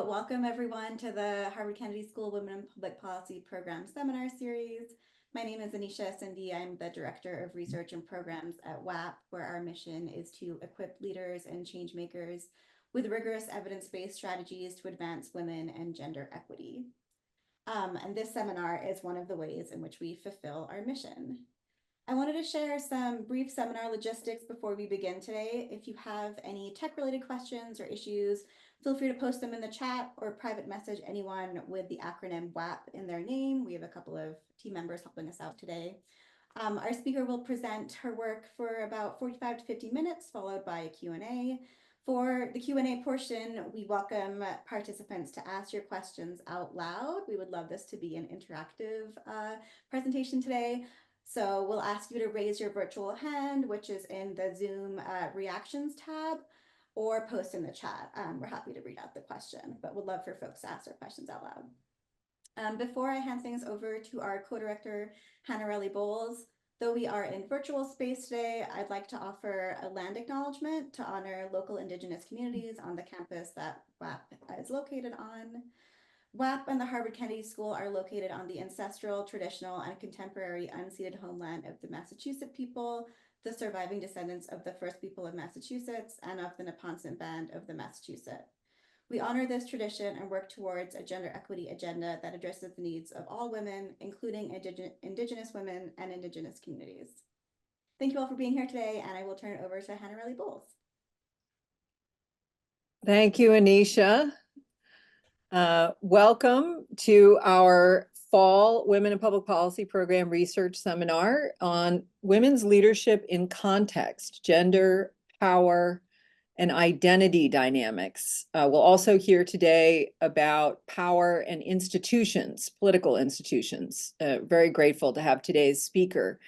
Welcome everyone to the Harvard Kennedy School Women in Public Policy Program Seminar Series. My name is Anisha Sindhi. I'm the Director of Research and Programs at WAP, where our mission is to equip leaders and change makers with rigorous evidence-based strategies to advance women and gender equity. And this seminar is one of the ways in which we fulfill our mission. I wanted to share some brief seminar logistics before we begin today. If you have any tech-related questions or issues, feel free to post them in the chat or private message anyone with the acronym WAP in their name. We have a couple of team members helping us out today. Our speaker will present her work for about 45 to 50 minutes, followed by a Q&A. For the Q&A portion, we welcome participants to ask your questions out loud. We would love this to be an interactive presentation today. So we'll ask you to raise your virtual hand, which is in the Zoom reactions tab, or post in the chat. We're happy to read out the question, but would love for folks to ask their questions out loud. Before I hand things over to our co-director, Hannah Bowles, though we are in virtual space today, I'd like to offer a land acknowledgement to honor local Indigenous communities on the campus that WAP is located on. WAP and the Harvard Kennedy School are located on the ancestral, traditional, and contemporary unceded homeland of the Massachusetts people, the surviving descendants of the first people of Massachusetts and of the Neponset Band of the Massachusetts. We honor this tradition and work towards a gender equity agenda that addresses the needs of all women, including Indigenous women and Indigenous communities. Thank you all for being here today, and I will turn it over to Hannah Bowles. Thank you, Anisha. Welcome to our Fall Women in Public Policy Program Research Seminar on Women's Leadership in Context, Gender, Power, and Identity Dynamics. We'll also hear today about power and institutions, political institutions. Very grateful to have today's speaker.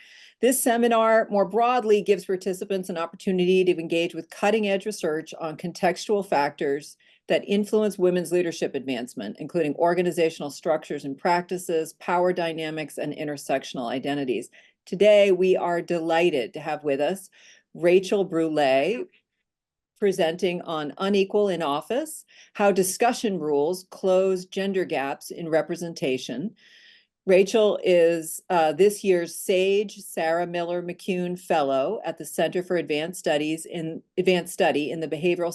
This seminar, more broadly, gives participants an opportunity to engage with cutting-edge research on contextual factors that influence women's leadership advancement, including organizational structures and practices, power dynamics, and intersectional identities. Today, we are delighted to have with us Rachel Brulé, presenting on Unequal in Office, How Discussion Rules Close Gender Gaps in Representation. Rachel is this year's Sage Sarah Miller McCune Fellow at the Center for Advanced Study in the Behavioral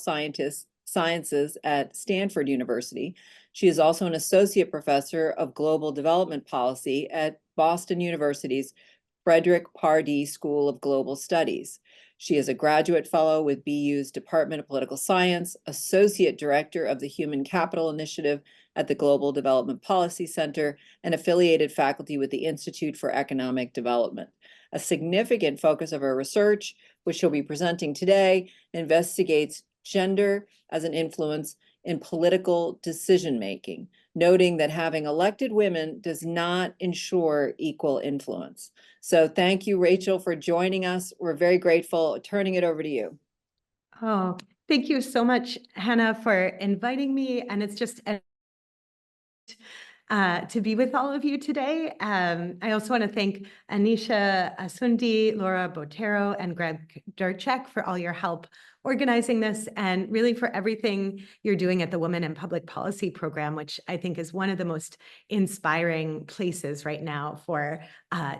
Sciences at Stanford University. She is also an associate professor of global development policy at Boston University's Frederick Pardee School of Global Studies. She is a graduate fellow with BU's Department of Political Science, associate director of the Human Capital Initiative at the Global Development Policy Center, and affiliated faculty with the Institute for Economic Development. A significant focus of her research, which she'll be presenting today, investigates gender as an influence in political decision-making, noting that having elected women does not ensure equal influence. So thank you, Rachel, for joining us. We're very grateful. Turning it over to you. Oh, thank you so much, Hannah, for inviting me. And it's just to be with all of you today. I also want to thank Anisha Asundi, Laura Botero, and Greg Durchek for all your help organizing this, and really for everything you're doing at the Women in Public Policy Program, which I think is one of the most inspiring places right now for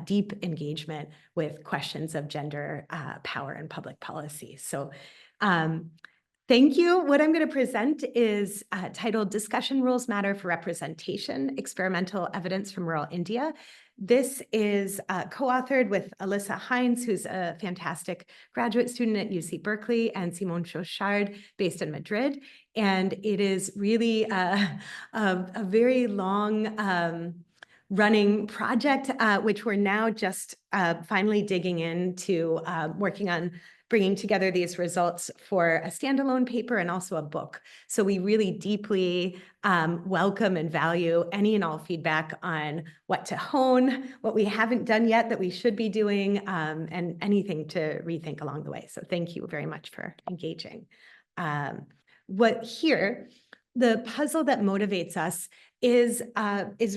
deep engagement with questions of gender, power, and public policy. So thank you. What I'm going to present is titled Discussion Rules Matter for Representation, Experimental Evidence from Rural India. This is co-authored with Alyssa Heinze, who's a fantastic graduate student at UC Berkeley, and Simone Chauchard, based in Madrid. And it is really a very long running project, which we're now just finally digging into, working on bringing together these results for a standalone paper and also a book. So we really deeply welcome and value any and all feedback on what to hone, what we haven't done yet that we should be doing, and anything to rethink along the way. So thank you very much for engaging. The puzzle that motivates us is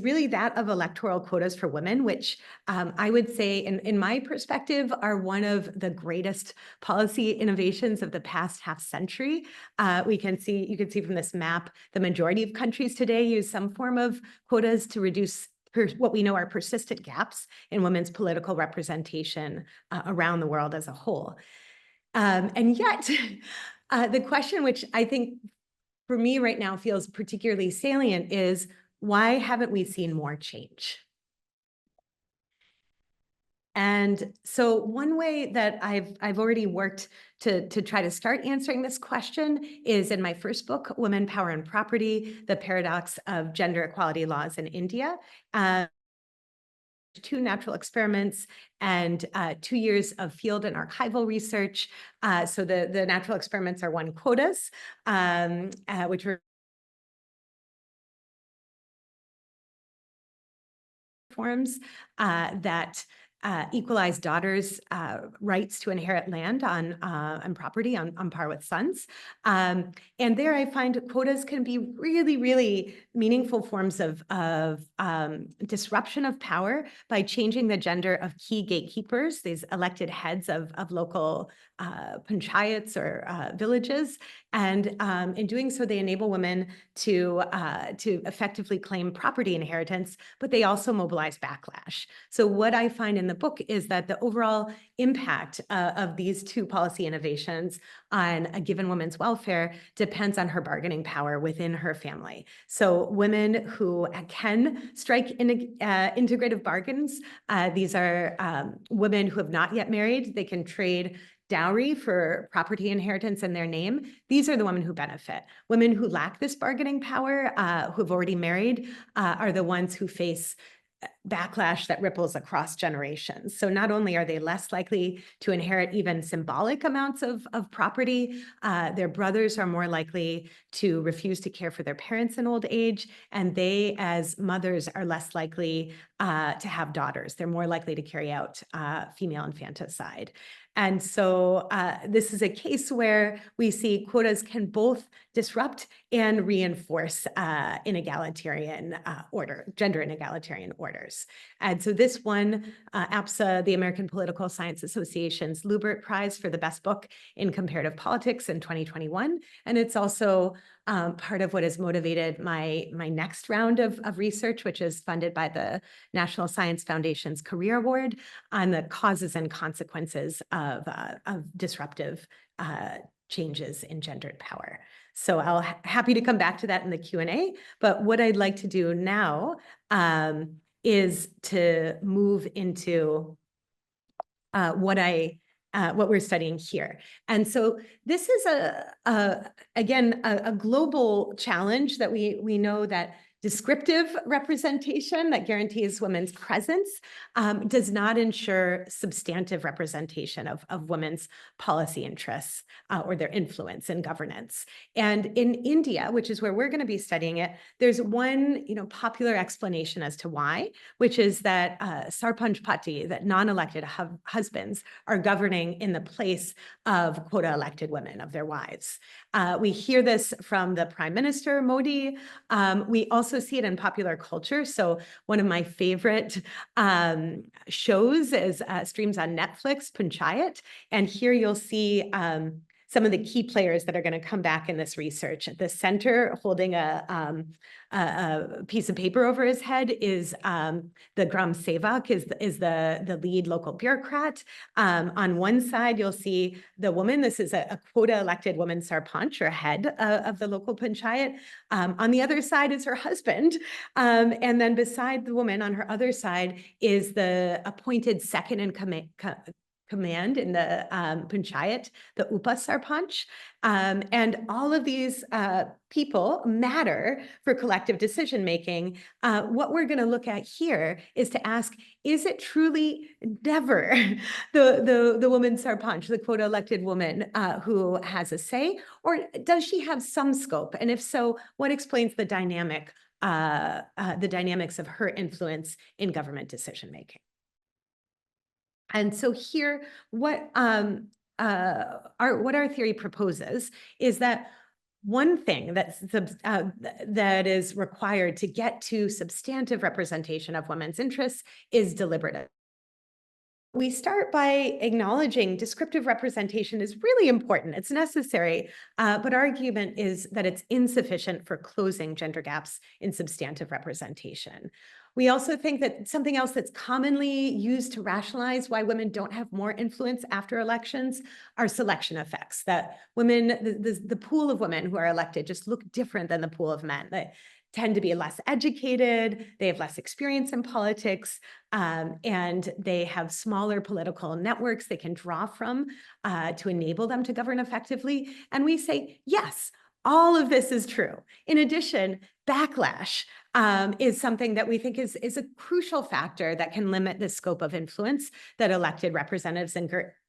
really that of electoral quotas for women, which I would say, in my perspective, are one of the greatest policy innovations of the past half century. You can see from this map, the majority of countries today use some form of quotas to reduce what we know are persistent gaps in women's political representation around the world as a whole. And yet, the question, which I think for me right now feels particularly salient, is why haven't we seen more change? And so one way that I've already worked to try to start answering this question is in my first book, Women, Power, and Property: The Paradox of Gender Equality Laws in India. 2 natural experiments and 2 years of field and archival research. So the natural experiments are 1, quotas, which were forms that equalize daughters' rights to inherit land and property on par with sons. And there I find quotas can be really, really meaningful forms of disruption of power by changing the gender of key gatekeepers, these elected heads of local panchayats or villages. And in doing so, they enable women to effectively claim property inheritance, but they also mobilize backlash. So what I find in the book is that the overall impact of these 2 policy innovations on a given woman's welfare depends on her bargaining power within her family. So women who can strike integrative bargains, these are women who have not yet married. They can trade dowry for property inheritance in their name. These are the women who benefit. Women who lack this bargaining power, who have already married, are the ones who face backlash that ripples across generations. So not only are they less likely to inherit even symbolic amounts of property, their brothers are more likely to refuse to care for their parents in old age, and they, as mothers, are less likely to have daughters. They're more likely to carry out female infanticide. And so this is a case where we see quotas can both disrupt and reinforce inegalitarian gender inegalitarian orders. And so this won APSA, the American Political Science Association's Lubert Prize for the best book in comparative politics in 2021. And it's also part of what has motivated my next round of research, which is funded by the National Science Foundation's Career Award, on the causes and consequences of disruptive changes in gendered power. So I'll happy to come back to that in the Q&A, but what I'd like to do now is to move into what we're studying here. And so this is again a global challenge that we know that descriptive representation that guarantees women's presence does not ensure substantive representation of women's policy interests or their influence in governance. And in India, which is where we're going to be studying it, there's one popular explanation as to why, which is that sarpanch pati, that non-elected husbands, are governing in the place of quota elected women, of their wives. We hear this from the Prime Minister Modi. We also see it in popular culture. So one of my favorite shows is streams on Netflix, Panchayat. And here you'll see some of the key players that are going to come back in this research. At the center, holding a piece of paper over his head, is the Gram Sevak, is the lead local bureaucrat. On one side, you'll see the woman. This is a quota elected woman sarpanch, or head of the local panchayat. On the other side is her husband. And then beside the woman on her other side is the appointed second in command in the panchayat, the Upa Sarpanch. And all of these people matter for collective decision-making. What we're going to look at here is to ask, is it truly never the woman Sarpanch, the quota-elected woman who has a say, or does she have some scope? And if so, what explains the dynamics of her influence in government decision-making? And so here, what our theory proposes is that one thing that is required to get to substantive representation of women's interests is deliberative. We start by acknowledging descriptive representation is really important. It's necessary, but our argument is that it's insufficient for closing gender gaps in substantive representation. We also think that something else that's commonly used to rationalize why women don't have more influence after elections are selection effects, that women, the pool of women who are elected just look different than the pool of men. They tend to be less educated, they have less experience in politics, and they have smaller political networks they can draw from to enable them to govern effectively. And we say, yes, all of this is true. In addition, backlash is something that we think is a crucial factor that can limit the scope of influence that elected representatives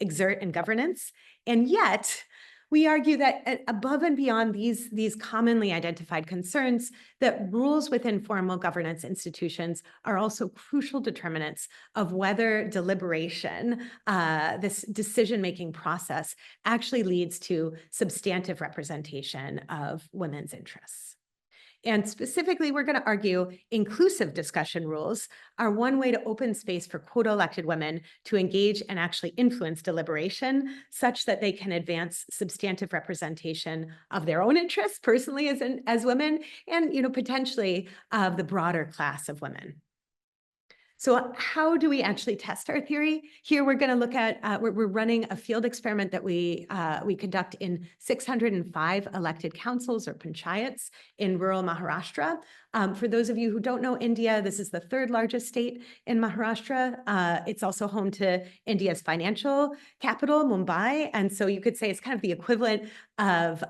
exert in governance. And yet, we argue that above and beyond these commonly identified concerns, that rules within formal governance institutions are also crucial determinants of whether deliberation, this decision-making process, actually leads to substantive representation of women's interests. And specifically, we're going to argue inclusive discussion rules are one way to open space for quota elected women to engage and actually influence deliberation such that they can advance substantive representation of their own interests personally as women and, potentially of the broader class of women. So how do we actually test our theory? Here we're going to look at, we're running a field experiment that we conduct in 605 elected councils or panchayats in rural Maharashtra. For those of you who don't know India, this is the third largest state in Maharashtra. It's also home to India's financial capital, Mumbai. And so you could say it's kind of the equivalent of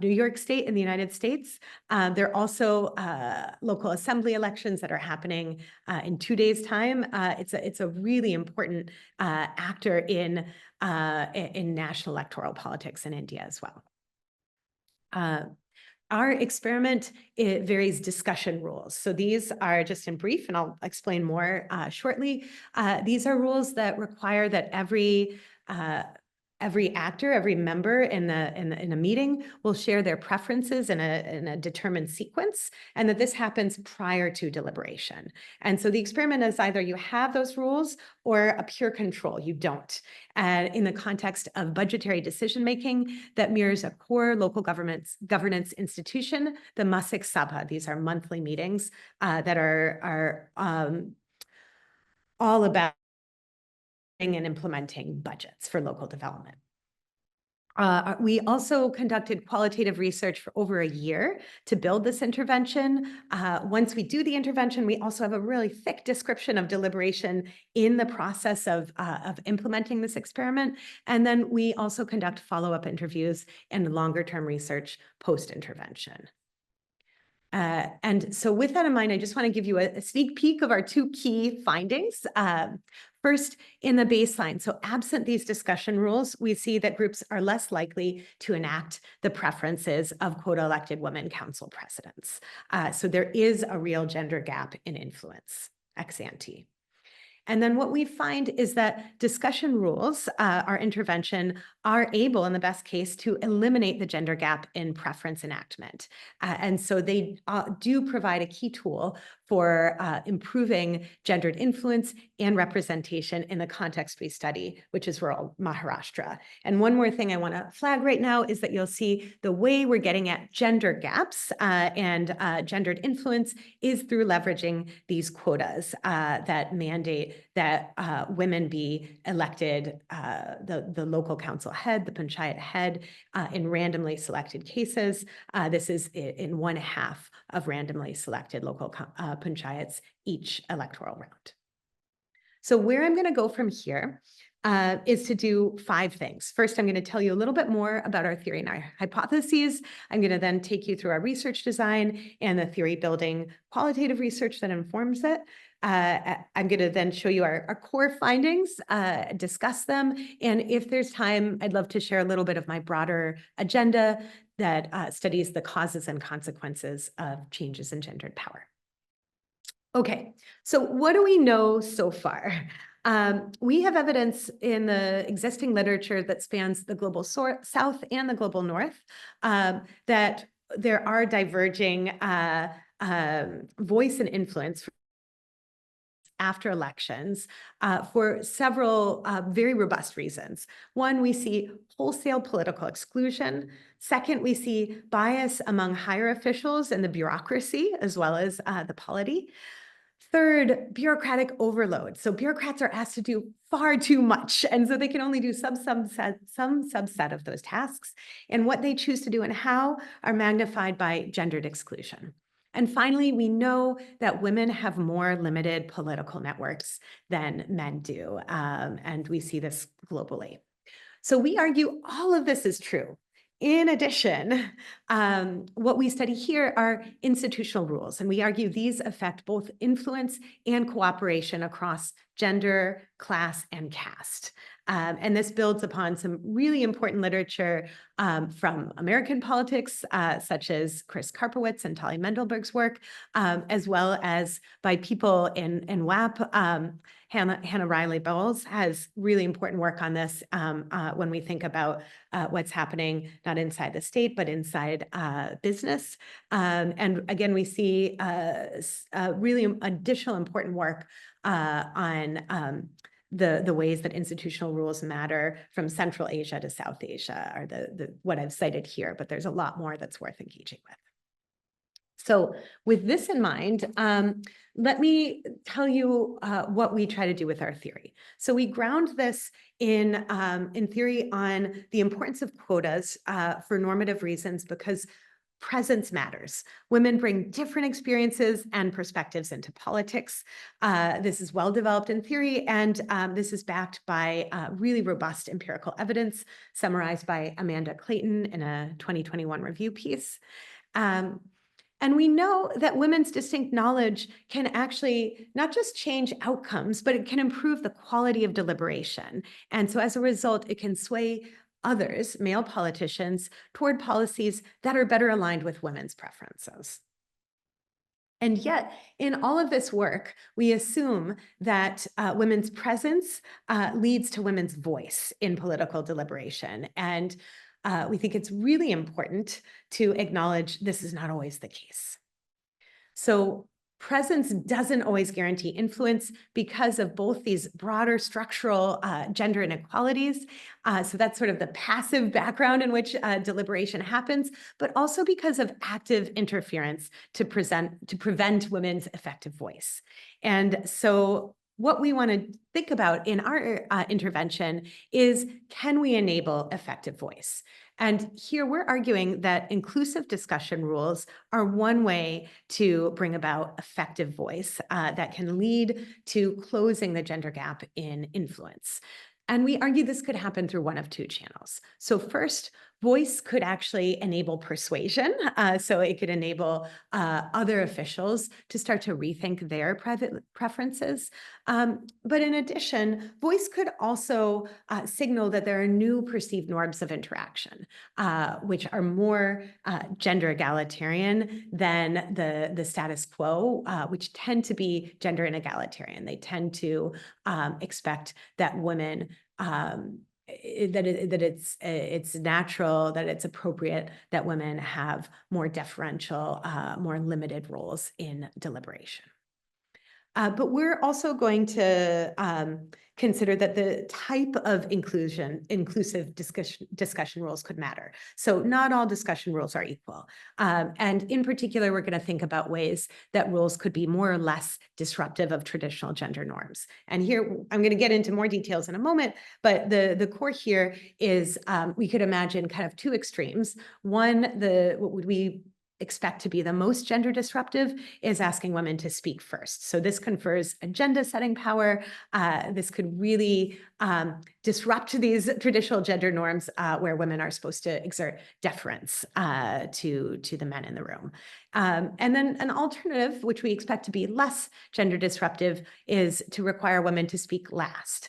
New York State in the United States. There are also local assembly elections that are happening in 2 days' time. It's a really important actor in national electoral politics in India as well. Our experiment, it varies discussion rules. So these are just in brief, and I'll explain more shortly. These are rules that require that every actor, every member in a meeting will share their preferences in a determined sequence, and that this happens prior to deliberation. And so the experiment is either you have those rules or a pure control, you don't. In the context of budgetary decision-making that mirrors a core local governance institution, the Masik Sabha. These are monthly meetings that are all about and implementing budgets for local development. We also conducted qualitative research for over a year to build this intervention. Once we do the intervention, we also have a really thick description of deliberation in the process of implementing this experiment. And then we also conduct follow-up interviews and longer-term research post-intervention. And so with that in mind, I just want to give you a sneak peek of our two key findings. First, in the baseline, so absent these discussion rules, we see that groups are less likely to enact the preferences of quota-elected women council presidents. So there is a real gender gap in influence, ex ante. And then what we find is that discussion rules, our intervention, are able, in the best case, to eliminate the gender gap in preference enactment. And so they do provide a key tool for improving gendered influence and representation in the context we study, which is rural Maharashtra. And one more thing I want to flag right now is that you'll see the way we're getting at gender gaps and gendered influence is through leveraging these quotas that mandate that women be elected, the local council head, the panchayat head, in randomly selected cases. This is in 1/2 of randomly selected local panchayats each electoral round. So where I'm going to go from here is to do 5 things. First, I'm going to tell you a little bit more about our theory and our hypotheses. I'm going to then take you through our research design and the theory building qualitative research that informs it. I'm going to then show you our core findings, discuss them, and if there's time, I'd love to share a little bit of my broader agenda that studies the causes and consequences of changes in gendered power. Okay, so what do we know so far? We have evidence in the existing literature that spans the global south and the global north that there are diverging voice and influence after elections for several very robust reasons. One, we see wholesale political exclusion. Second, we see bias among higher officials and the bureaucracy, as well as the polity. Third, bureaucratic overload. So bureaucrats are asked to do far too much, and so they can only do some subset of those tasks. And what they choose to do and how are magnified by gendered exclusion. And finally, we know that women have more limited political networks than men do, and we see this globally. So we argue all of this is true. In addition, what we study here are institutional rules, and we argue these affect both influence and cooperation across gender, class, and caste. And this builds upon some really important literature from American politics, such as Chris Karpowitz and Tali Mendelberg's work, as well as by people in WAP. Hannah Riley Bowles has really important work on this when we think about what's happening not inside the state, but inside business. And again, we see really additional important work on the ways that institutional rules matter from Central Asia to South Asia are what I've cited here, but there's a lot more that's worth engaging with. So with this in mind, let me tell you what we try to do with our theory. So we ground this in theory on the importance of quotas for normative reasons, because presence matters. Women bring different experiences and perspectives into politics. This is well developed in theory, and this is backed by really robust empirical evidence summarized by Amanda Clayton in a 2021 review piece. And we know that women's distinct knowledge can actually not just change outcomes, but it can improve the quality of deliberation. And so as a result, it can sway others, male politicians, toward policies that are better aligned with women's preferences. And yet, in all of this work, we assume that women's presence leads to women's voice in political deliberation. And we think it's really important to acknowledge this is not always the case. So presence doesn't always guarantee influence because of both these broader structural gender inequalities. So that's sort of the passive background in which deliberation happens, but also because of active interference to prevent women's effective voice. And so what we want to think about in our intervention is, can we enable effective voice? And here we're arguing that inclusive discussion rules are one way to bring about effective voice that can lead to closing the gender gap in influence. And we argue this could happen through one of two channels. So first, voice could actually enable persuasion. So it could enable other officials to start to rethink their private preferences. But in addition, voice could also signal that there are new perceived norms of interaction, which are more gender egalitarian than the status quo, which tend to be gender inegalitarian. They tend to expect that women it's natural, that it's appropriate that women have more deferential, more limited roles in deliberation. But we're also going to consider that the type of inclusive discussion rules could matter. So not all discussion rules are equal. And in particular, we're going to think about ways that rules could be more or less disruptive of traditional gender norms. And here, I'm going to get into more details in a moment, but the core here is we could imagine kind of two extremes. One, what would we expect to be the most gender disruptive is asking women to speak first. So this confers agenda setting power. This could really disrupt these traditional gender norms where women are supposed to exert deference to the men in the room. And then an alternative, which we expect to be less gender disruptive, is to require women to speak last.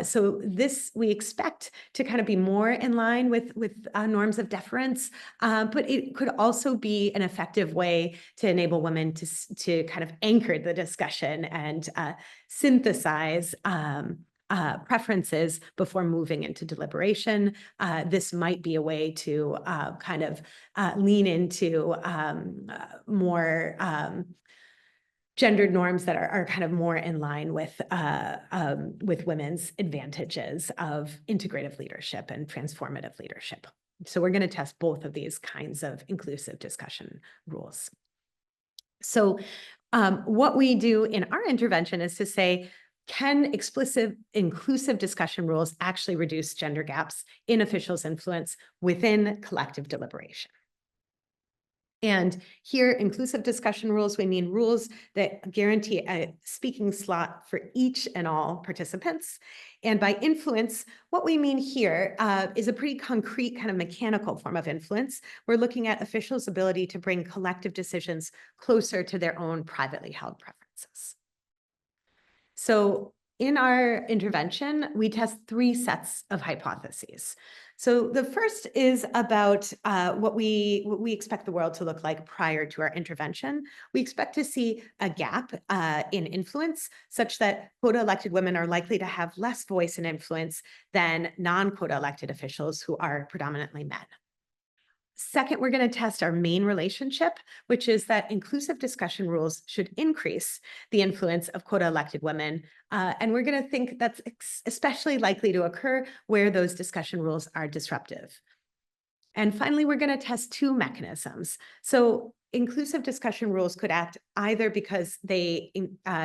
So this we expect to kind of be more in line with norms of deference, but it could also be an effective way to enable women to kind of anchor the discussion and synthesize preferences before moving into deliberation. This might be a way to kind of lean into more gendered norms that are kind of more in line with women's advantages of integrative leadership and transformative leadership. So we're going to test both of these kinds of inclusive discussion rules. So what we do in our intervention is to say, can explicit inclusive discussion rules actually reduce gender gaps in officials' influence within collective deliberation? And here, inclusive discussion rules, we mean rules that guarantee a speaking slot for each and all participants. And by influence, what we mean here is a pretty concrete kind of mechanical form of influence. We're looking at officials' ability to bring collective decisions closer to their own privately held preferences. So in our intervention, we test 3 sets of hypotheses. So the first is about what we expect the world to look like prior to our intervention. We expect to see a gap in influence such that quota elected women are likely to have less voice and influence than non-quota elected officials who are predominantly men. Second, we're going to test our main relationship, which is that inclusive discussion rules should increase the influence of quota elected women. And we're going to think that's especially likely to occur where those discussion rules are disruptive. And finally, we're going to test 2 mechanisms. So inclusive discussion rules could act either because they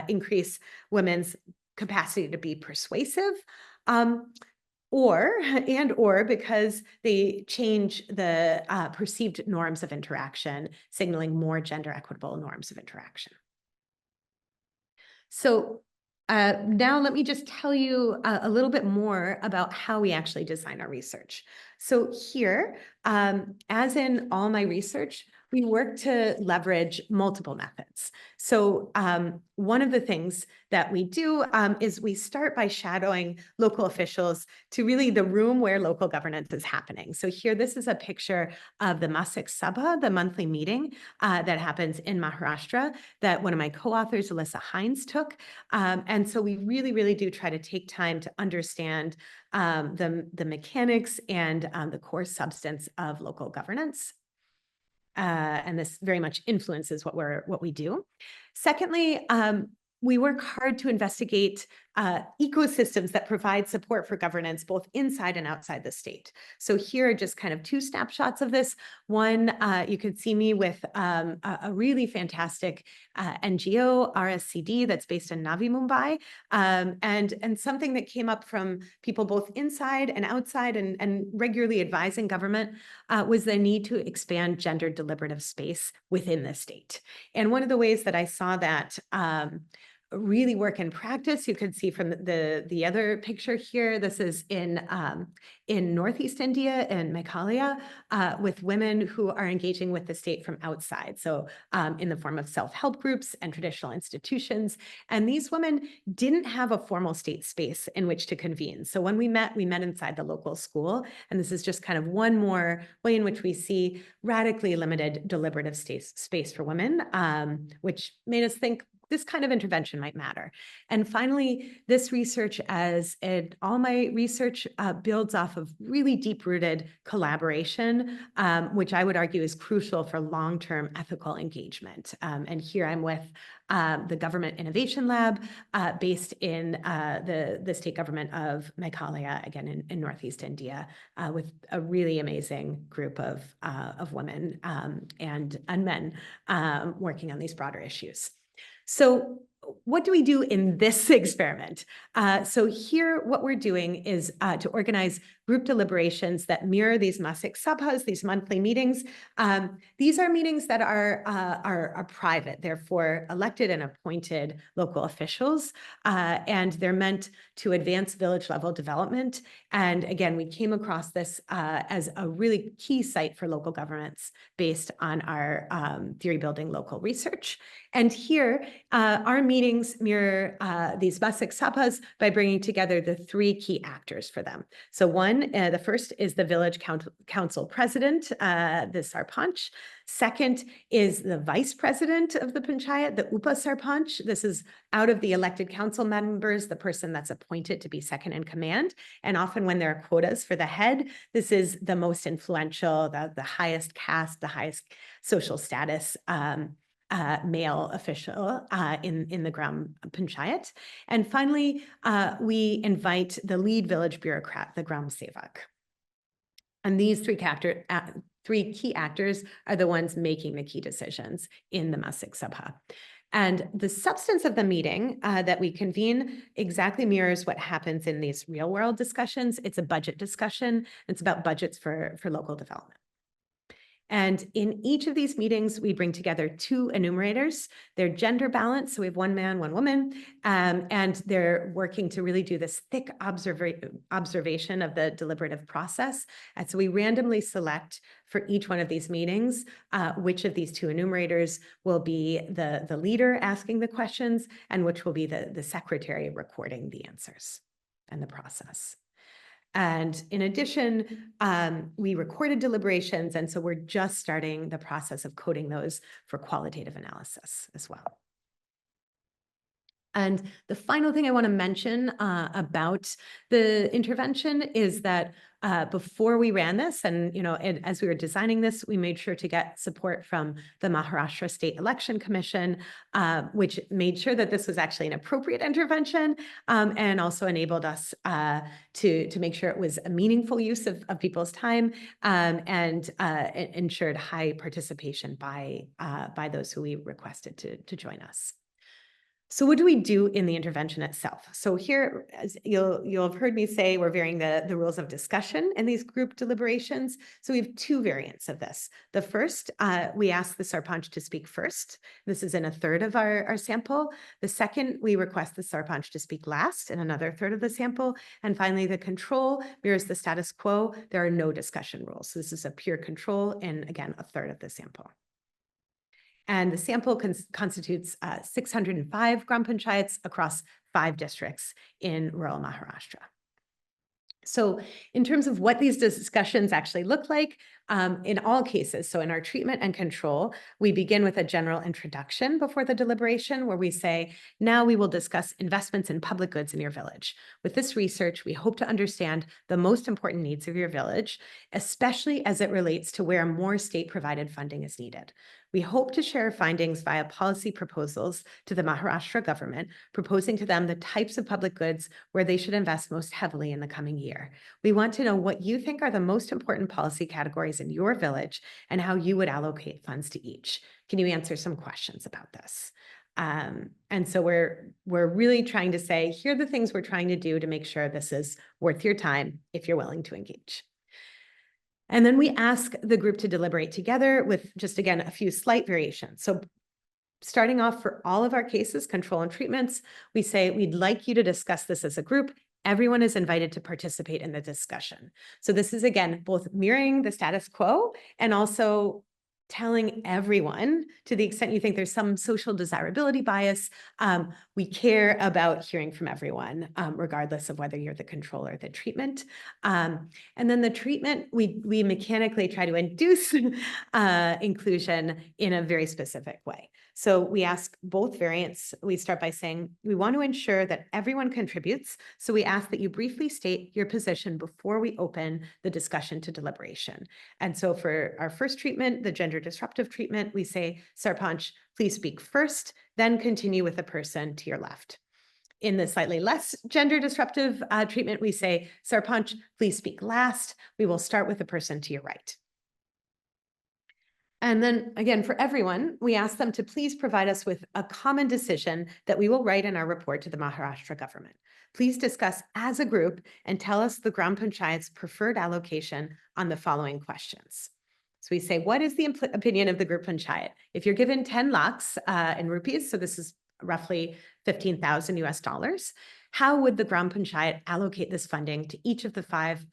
increase women's capacity to be persuasive, or because they change the perceived norms of interaction, signaling more gender equitable norms of interaction. So now let me just tell you a little bit more about how we actually design our research. So here, as in all my research, we work to leverage multiple methods. So one of the things that we do is we start by shadowing local officials to really the room where local governance is happening. So here, this is a picture of the Masik Sabha, the monthly meeting that happens in Maharashtra that one of my co-authors, Alyssa Heinze, took. And so we really, really do try to take time to understand the mechanics and the core substance of local governance. And this very much influences what we do. Secondly, we work hard to investigate ecosystems that provide support for governance both inside and outside the state. So here are just kind of 2 snapshots of this. One, you could see me with a really fantastic NGO, RSCD, that's based in Navi Mumbai, and something that came up from people both inside and outside and regularly advising government was the need to expand gender deliberative space within the state. And one of the ways that I saw that really work in practice, you could see from the other picture here, this is in Northeast India, in Meghalaya, with women who are engaging with the state from outside. So in the form of self-help groups and traditional institutions. And these women didn't have a formal state space in which to convene. So when we met inside the local school. And this is just kind of one more way in which we see radically limited deliberative space for women, which made us think this kind of intervention might matter. And finally, this research, all my research builds off of really deep-rooted collaboration, which I would argue is crucial for long-term ethical engagement. And here I'm with the Government Innovation Lab based in the state government of Meghalaya, again in Northeast India, with a really amazing group of women and men working on these broader issues. So what do we do in this experiment? So here, what we're doing is to organize group deliberations that mirror these Masik Sabhas, these monthly meetings. These are meetings that are private. They're for elected and appointed local officials, and they're meant to advance village level development. And again, we came across this as a really key site for local governments based on our theory building local research. And here, our meetings mirror these Masik Sabhas by bringing together the three key actors for them. So one, the first is the village council president, the Sarpanch. Second is the vice president of the panchayat, the Upa Sarpanch. This is out of the elected council members, the person that's appointed to be second in command. And often when there are quotas for the head, this is the most influential, the highest caste, the highest social status male official in the Gram Panchayat. And finally, we invite the lead village bureaucrat, the Gram Sevak. And these three key actors are the ones making the key decisions in the Masik Sabha. And the substance of the meeting that we convene exactly mirrors what happens in these real world discussions. It's a budget discussion. It's about budgets for local development. And in each of these meetings, we bring together two enumerators. They're gender balanced, so we have one man, one woman, and they're working to really do this thick observation of the deliberative process. And so we randomly select for each one of these meetings which of these two enumerators will be the leader asking the questions and which will be the secretary recording the answers and the process. And in addition, we recorded deliberations, and so we're just starting the process of coding those for qualitative analysis as well. And the final thing I want to mention about the intervention is that before we ran this, and as we were designing this, we made sure to get support from the Maharashtra State Election Commission, which made sure that this was actually an appropriate intervention, and also enabled us to make sure it was a meaningful use of people's time, and ensured high participation by those who we requested to join us. So what do we do in the intervention itself? So here, as you'll have heard me say, we're varying the rules of discussion in these group deliberations. So we have two variants of this. The first, we ask the Sarpanch to speak first. This is in a third of our sample. The second, we request the Sarpanch to speak last in another third of the sample. And finally, the control mirrors the status quo. There are no discussion rules. So this is a pure control in, again, a third of the sample. And the sample constitutes 605 Gram Panchayats across 5 districts in rural Maharashtra. So in terms of what these discussions actually look like, in all cases, so in our treatment and control, we begin with a general introduction before the deliberation where we say, now we will discuss investments in public goods in your village. With this research, we hope to understand the most important needs of your village, especially as it relates to where more state-provided funding is needed. We hope to share findings via policy proposals to the Maharashtra government, proposing to them the types of public goods where they should invest most heavily in the coming year. We want to know what you think are the most important policy categories in your village and how you would allocate funds to each. Can you answer some questions about this? And so we're really trying to say, here are the things we're trying to do to make sure this is worth your time if you're willing to engage. And then we ask the group to deliberate together with just, again, a few slight variations. So starting off for all of our cases, control and treatments, we say, we'd like you to discuss this as a group. Everyone is invited to participate in the discussion. So this is, again, both mirroring the status quo and also telling everyone, to the extent you think there's some social desirability bias, we care about hearing from everyone, regardless of whether you're the control or the treatment. And then the treatment, we mechanically try to induce inclusion in a very specific way. So we ask both variants. We start by saying, we want to ensure that everyone contributes. So we ask that you briefly state your position before we open the discussion to deliberation. And so for our first treatment, the gender disruptive treatment, we say, Sarpanch, please speak first, then continue with the person to your left. In the slightly less gender disruptive treatment, we say, Sarpanch, please speak last. We will start with the person to your right. And then again, for everyone, we ask them to please provide us with a common decision that we will write in our report to the Maharashtra government. Please discuss as a group and tell us the Gram Panchayat's preferred allocation on the following questions. So we say, what is the opinion of the group panchayat? If you're given 10 lakhs in rupees, so this is roughly 15,000 US dollars, how would the Gram Panchayat allocate this funding to each of the 5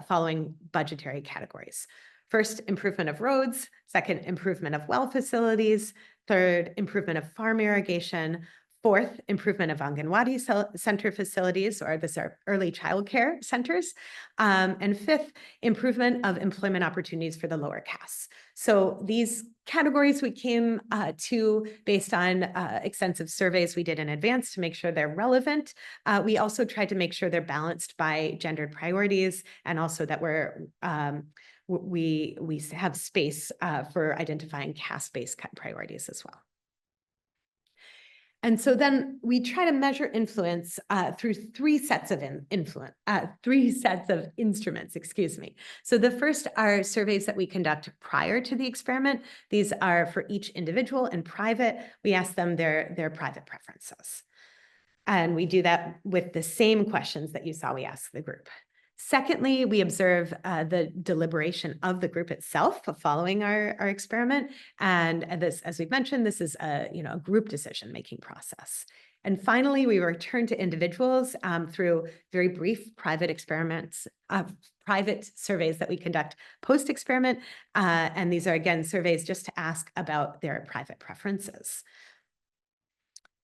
following budgetary categories? First, improvement of roads. Second, improvement of well facilities. Third, improvement of farm irrigation. Fourth, improvement of Anganwadi center facilities, or these are early childcare centers. And fifth, improvement of employment opportunities for the lower castes. So these categories we came to based on extensive surveys we did in advance to make sure they're relevant. We also tried to make sure they're balanced by gendered priorities, and also that we have space for identifying caste-based priorities as well. And so then we try to measure influence through 3 sets of instruments, excuse me. So the first are surveys that we conduct prior to the experiment. These are for each individual and private. We ask them their private preferences. And we do that with the same questions that you saw we asked the group. Secondly, we observe the deliberation of the group itself following our experiment. And this, as we've mentioned, this is a group decision-making process. And finally, we return to individuals through very brief private experiments, private surveys that we conduct post-experiment. And these are, again, surveys just to ask about their private preferences.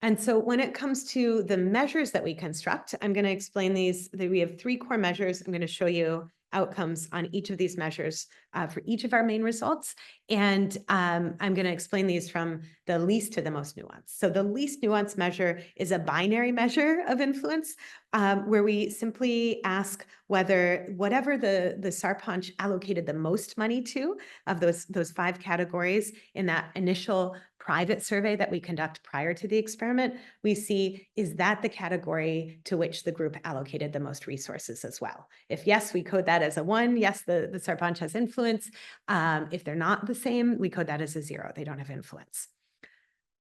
And so when it comes to the measures that we construct, I'm going to explain these. We have 3 core measures. I'm going to show you outcomes on each of these measures for each of our main results. And I'm going to explain these from the least to the most nuanced. So the least nuanced measure is a binary measure of influence, where we simply ask whether whatever the Sarpanch allocated the most money to of those 5 categories in that initial private survey that we conduct prior to the experiment, we see, is that the category to which the group allocated the most resources as well? If yes, we code that as a 1. Yes, the Sarpanch has influence. If they're not the same, we code that as a 0. They don't have influence.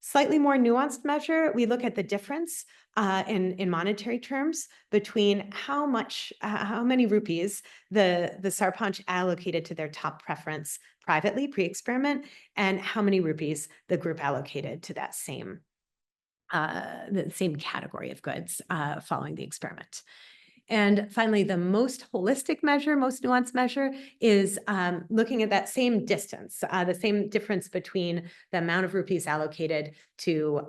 Slightly more nuanced measure, we look at the difference in monetary terms between how many rupees the Sarpanch allocated to their top preference privately pre-experiment, and how many rupees the group allocated to that the same category of goods following the experiment. And finally, the most holistic measure, most nuanced measure is looking at that same distance, the same difference between the amount of rupees allocated to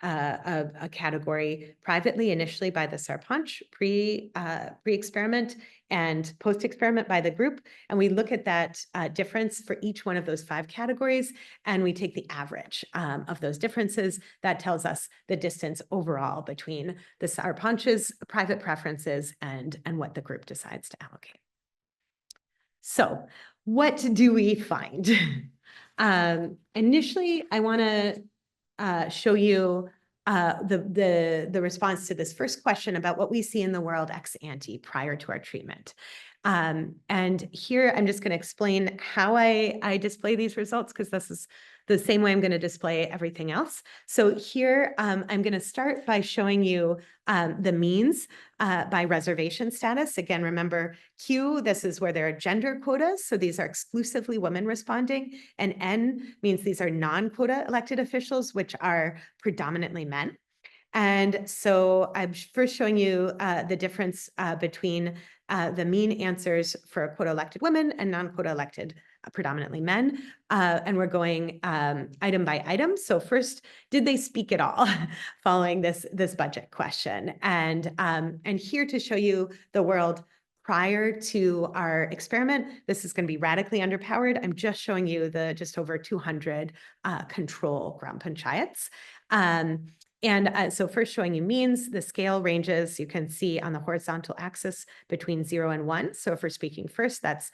a category privately initially by the Sarpanch pre-experiment and post-experiment by the group. And we look at that difference for each one of those 5 categories, and we take the average of those differences. That tells us the distance overall between the Sarpanch's private preferences and what the group decides to allocate. So what do we find? Initially, I want to show you the response to this first question about what we see in the world ex ante prior to our treatment. And here I'm just going to explain how I display these results, because this is the same way I'm going to display everything else. So here I'm going to start by showing you the means by reservation status. Again, remember Q, this is where there are gender quotas. So these are exclusively women responding. And N means these are non-quota elected officials, which are predominantly men. And so I'm first showing you the difference between the mean answers for quota elected women and non-quota elected predominantly men. And we're going item by item. So first, did they speak at all following this budget question? And here to show you the world prior to our experiment, this is going to be radically underpowered. I'm just showing you the just over 200 control Gram Panchayats. So first showing you means, the scale ranges, you can see on the horizontal axis between 0 and 1. So if we're speaking first, that's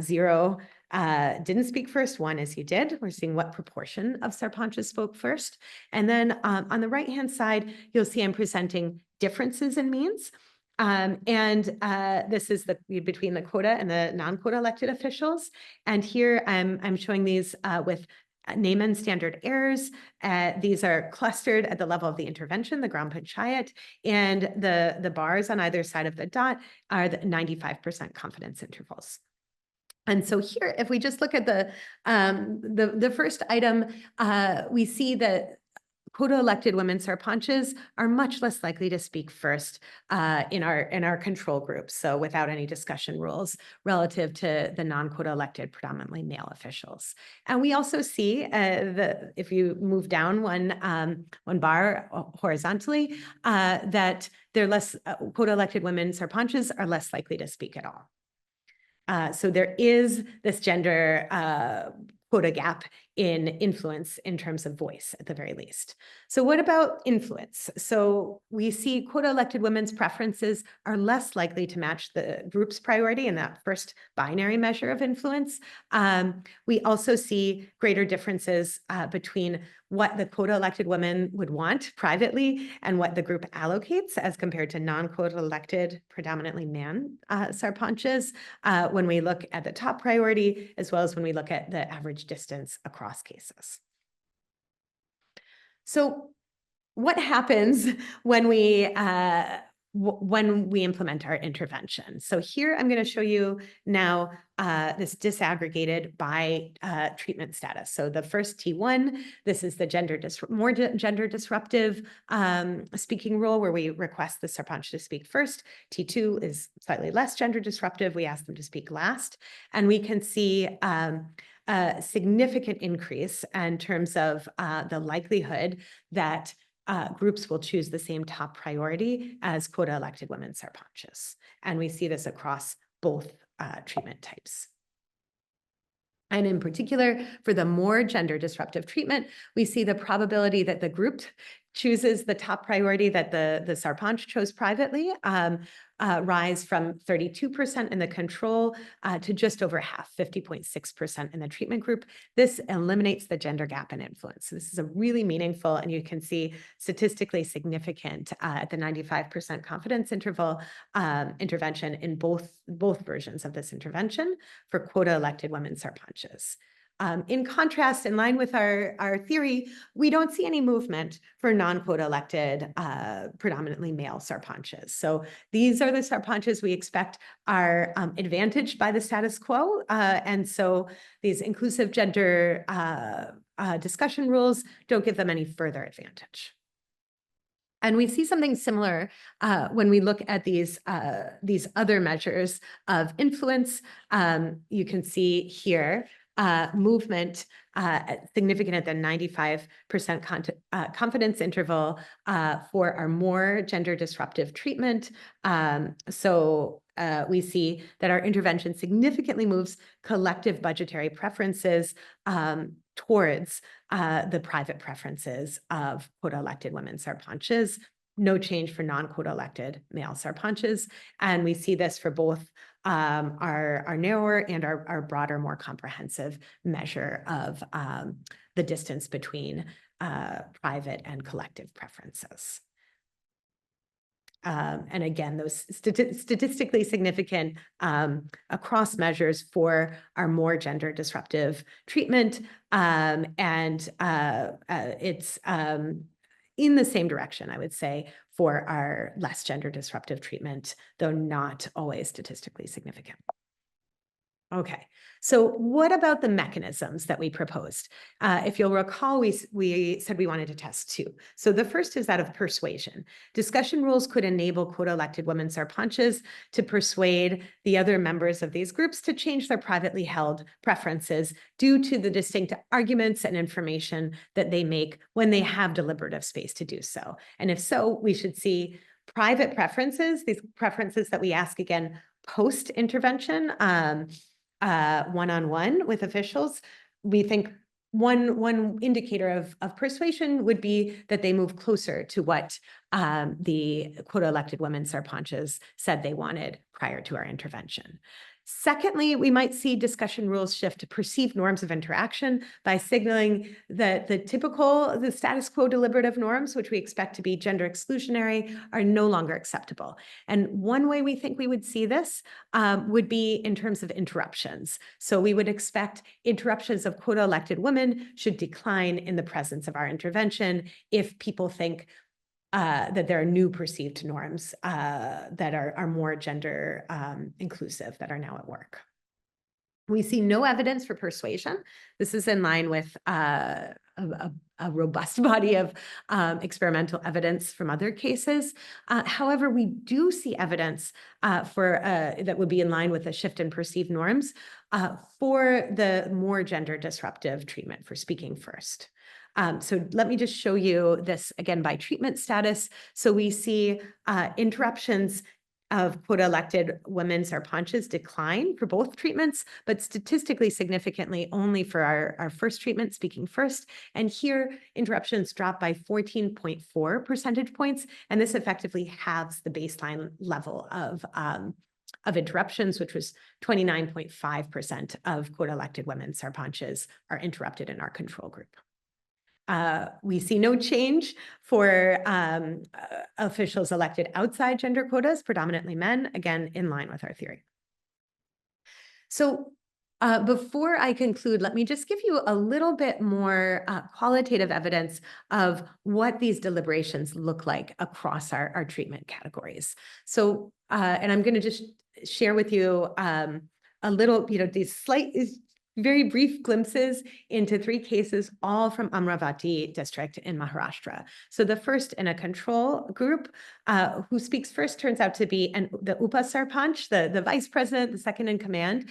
0 didn't speak first, 1 is he did. We're seeing what proportion of Sarpanchas spoke first. And then on the right-hand side, you'll see I'm presenting differences in means. This is between the quota and the non-quota elected officials. And here I'm showing these with name and standard errors. These are clustered at the level of the intervention, the Gram Panchayat, and the bars on either side of the dot are the 95% confidence intervals. And so here, if we just look at the first item, we see that quota elected women sarpanches are much less likely to speak first in our control groups, so without any discussion rules relative to the non-quota elected predominantly male officials. And we also see if you move down one bar horizontally, that they're less quota elected women sarpanches are less likely to speak at all. So there is this gender quota gap in influence in terms of voice at the very least. So what about influence? So we see quota elected women's preferences are less likely to match the group's priority in that first binary measure of influence. We also see greater differences between what the quota elected women would want privately and what the group allocates as compared to non-quota elected, predominantly man sarpanches when we look at the top priority, as well as when we look at the average distance across cases. So what happens when we implement our intervention? So here I'm going to show you now this disaggregated by treatment status. So the first T1, this is the more gender disruptive speaking rule where we request the sarpanch to speak first. T2 is slightly less gender disruptive. We ask them to speak last. And we can see a significant increase in terms of the likelihood that groups will choose the same top priority as quota elected women sarpanches. And we see this across both treatment types. And in particular, for the more gender disruptive treatment, we see the probability that the group chooses the top priority that the sarpanch chose privately rise from 32% in the control to just over half, 50.6% in the treatment group. This eliminates the gender gap in influence. So this is a really meaningful, and you can see statistically significant at the 95% confidence interval intervention in both versions of this intervention for quota elected women sarpanches. In contrast, in line with our theory, we don't see any movement for non-quota elected, predominantly male sarpanches. So these are the sarpanches we expect are advantaged by the status quo. And so these inclusive gender discussion rules don't give them any further advantage. And we see something similar when we look at these other measures of influence. You can see here movement significant at the 95% confidence interval for our more gender disruptive treatment. So we see that our intervention significantly moves collective budgetary preferences towards the private preferences of quota elected women sarpanches. No change for non-quota elected male sarpanches. And we see this for both our narrower and our broader, more comprehensive measure of the distance between private and collective preferences. And again, those statistically significant across measures for our more gender disruptive treatment. It's in the same direction, I would say, for our less gender disruptive treatment, though not always statistically significant. Okay, so what about the mechanisms that we proposed? If you'll recall, we said we wanted to test two. So the first is that of persuasion. Discussion rules could enable quota elected women sarpanches to persuade the other members of these groups to change their privately held preferences due to the distinct arguments and information that they make when they have deliberative space to do so. And if so, we should see private preferences, these preferences that we ask again post-intervention, one-on-one with officials. We think one indicator of persuasion would be that they move closer to what the quota elected women sarpanches said they wanted prior to our intervention. Secondly, we might see discussion rules shift to perceived norms of interaction by signaling that the status quo deliberative norms, which we expect to be gender exclusionary, are no longer acceptable. And one way we think we would see this would be in terms of interruptions. So we would expect interruptions of quota elected women should decline in the presence of our intervention if people think that there are new perceived norms that are more gender inclusive that are now at work. We see no evidence for persuasion. This is in line with a robust body of experimental evidence from other cases. However, we do see evidence that would be in line with a shift in perceived norms for the more gender disruptive treatment for speaking first. So let me just show you this again by treatment status. So we see interruptions of quota elected women sarpanches decline for both treatments, but statistically significantly only for our first treatment, speaking first. And here interruptions drop by 14.4 percentage points. And this effectively halves the baseline level of interruptions, which was 29.5% of quota elected women sarpanches are interrupted in our control group. We see no change for officials elected outside gender quotas, predominantly men, again, in line with our theory. So before I conclude, let me just give you a little bit more qualitative evidence of what these deliberations look like across our treatment categories. So, and I'm going to just share with you a little, these very brief glimpses into 3 cases, all from Amravati district in Maharashtra. So the first in a control group, who speaks first turns out to be the Upa Sarpanch, the vice president, the second in command,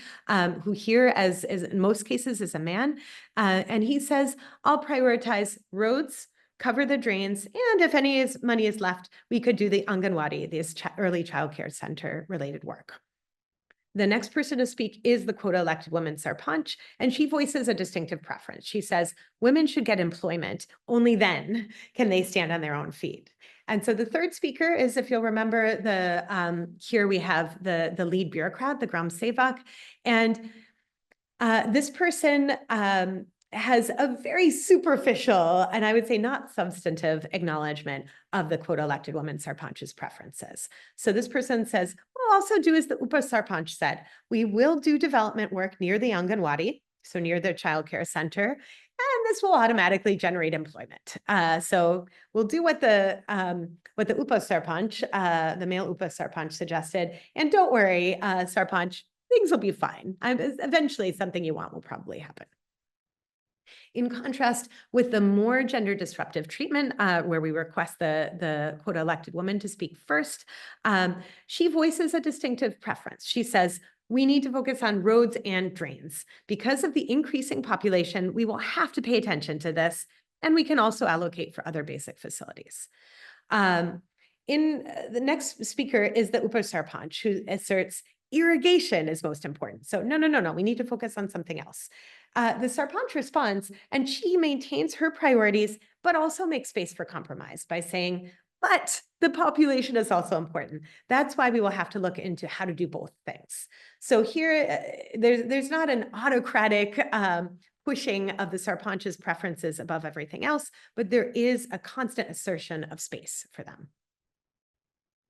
who here, as in most cases, is a man. And he says, I'll prioritize roads, cover the drains, and if any money is left, we could do the Anganwadi, this early childcare center related work. The next person to speak is the quota elected woman sarpanch, and she voices a distinctive preference. She says, women should get employment, only then can they stand on their own feet. And so the third speaker is, if you'll remember, here we have the lead bureaucrat, the Gram Sevak, and this person has a very superficial, and I would say not substantive, acknowledgement of the quota elected woman sarpanch's preferences. So this person says, we'll also do as the Upa Sarpanch said, we will do development work near the Anganwadi, so near the childcare center, and this will automatically generate employment. So we'll do what the Upa Sarpanch, the male Upa Sarpanch suggested, and don't worry, Sarpanch, things will be fine. Eventually something you want will probably happen. In contrast with the more gender disruptive treatment, where we request the quota elected woman to speak first, she voices a distinctive preference. She says, we need to focus on roads and drains. Because of the increasing population, we will have to pay attention to this, and we can also allocate for other basic facilities. The next speaker is the Upa Sarpanch, who asserts irrigation is most important. So no, we need to focus on something else. The Sarpanch responds, and she maintains her priorities, but also makes space for compromise by saying, but the population is also important. That's why we will have to look into how to do both things. So here, there's not an autocratic pushing of the Sarpanch's preferences above everything else, but there is a constant assertion of space for them.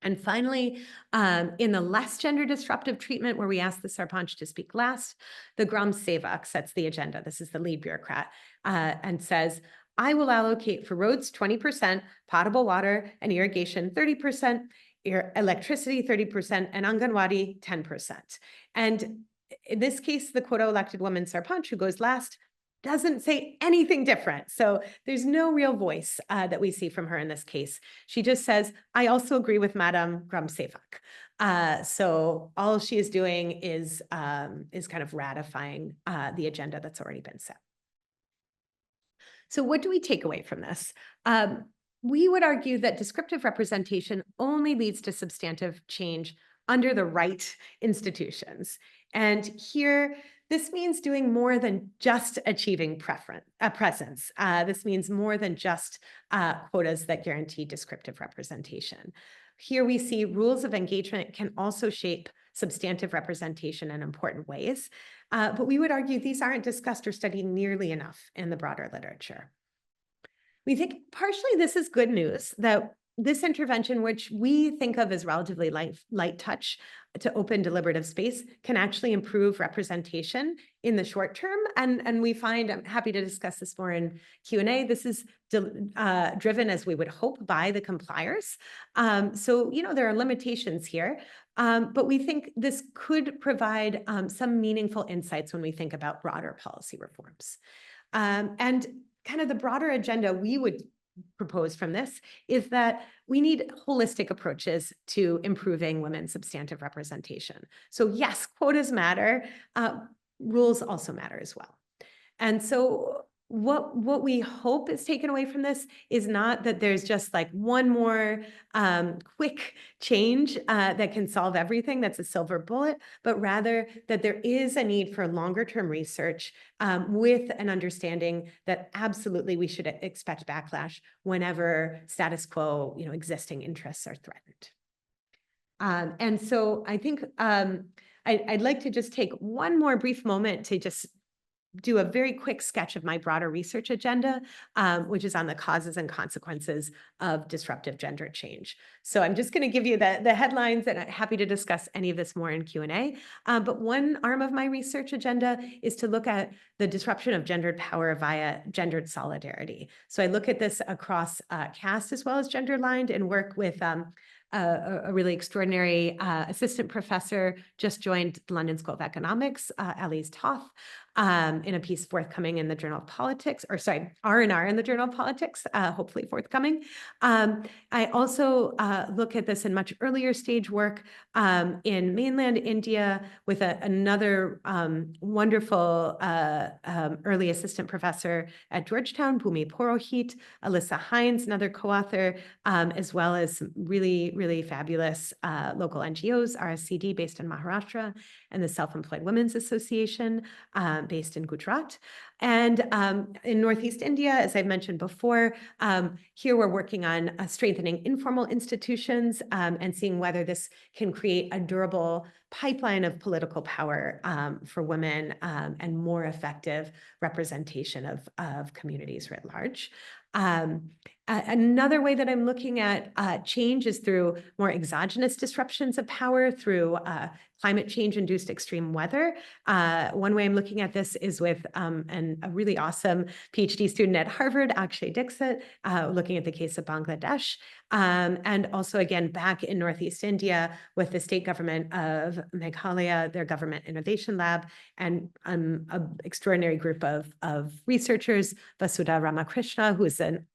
And finally, in the less gender disruptive treatment where we ask the Sarpanch to speak last, the Gram Sevak sets the agenda. This is the lead bureaucrat, and says, I will allocate for roads 20%, potable water and irrigation 30%, electricity 30%, and Anganwadi 10%. And in this case, the quota elected woman Sarpanch, who goes last, doesn't say anything different. So there's no real voice that we see from her in this case. She just says, I also agree with Madam Gram Sevak. So all she is doing is kind of ratifying the agenda that's already been set. So what do we take away from this? We would argue that descriptive representation only leads to substantive change under the right institutions. And here, this means doing more than just achieving presence. This means more than just quotas that guarantee descriptive representation. Here we see rules of engagement can also shape substantive representation in important ways. But we would argue these aren't discussed or studied nearly enough in the broader literature. We think partially this is good news, that this intervention, which we think of as relatively light touch to open deliberative space, can actually improve representation in the short term. And we find, I'm happy to discuss this more in Q&A, this is driven, as we would hope, by the compliers. So, there are limitations here, but we think this could provide some meaningful insights when we think about broader policy reforms. And kind of the broader agenda we would propose from this is that we need holistic approaches to improving women's substantive representation. So yes, quotas matter, rules also matter as well. And so what we hope is taken away from this is not that there's just like one more quick change that can solve everything, that's a silver bullet, but rather that there is a need for longer term research with an understanding that absolutely we should expect backlash whenever status quo, existing interests are threatened. And so I think I'd like to just take one more brief moment to just do a very quick sketch of my broader research agenda, which is on the causes and consequences of disruptive gender change. So I'm just going to give you the headlines, and I'm happy to discuss any of this more in Q&A. But one arm of my research agenda is to look at the disruption of gendered power via gendered solidarity. So I look at this across caste as well as gender lined, and work with a really extraordinary assistant professor, just joined the London School of Economics, Alyssa Toth, in a piece forthcoming in the Journal of Politics, or sorry, R&R in the Journal of Politics, hopefully forthcoming. I also look at this in much earlier stage work in mainland India with another wonderful early assistant professor at Georgetown, Bhumi Purohit, Alyssa Heinze, another co-author, as well as really, really fabulous local NGOs, RSCD based in Maharashtra, and the Self-Employed Women's Association based in Gujarat. And in Northeast India, as I've mentioned before, here we're working on strengthening informal institutions and seeing whether this can create a durable pipeline of political power for women and more effective representation of communities writ large. Another way that I'm looking at change is through more exogenous disruptions of power through climate change-induced extreme weather. One way I'm looking at this is with a really awesome PhD student at Harvard, Akshay Dixit, looking at the case of Bangladesh. And also, again, back in Northeast India with the state government of Meghalaya, their Government Innovation Lab, and an extraordinary group of researchers, Vasudha Ramakrishna, who is an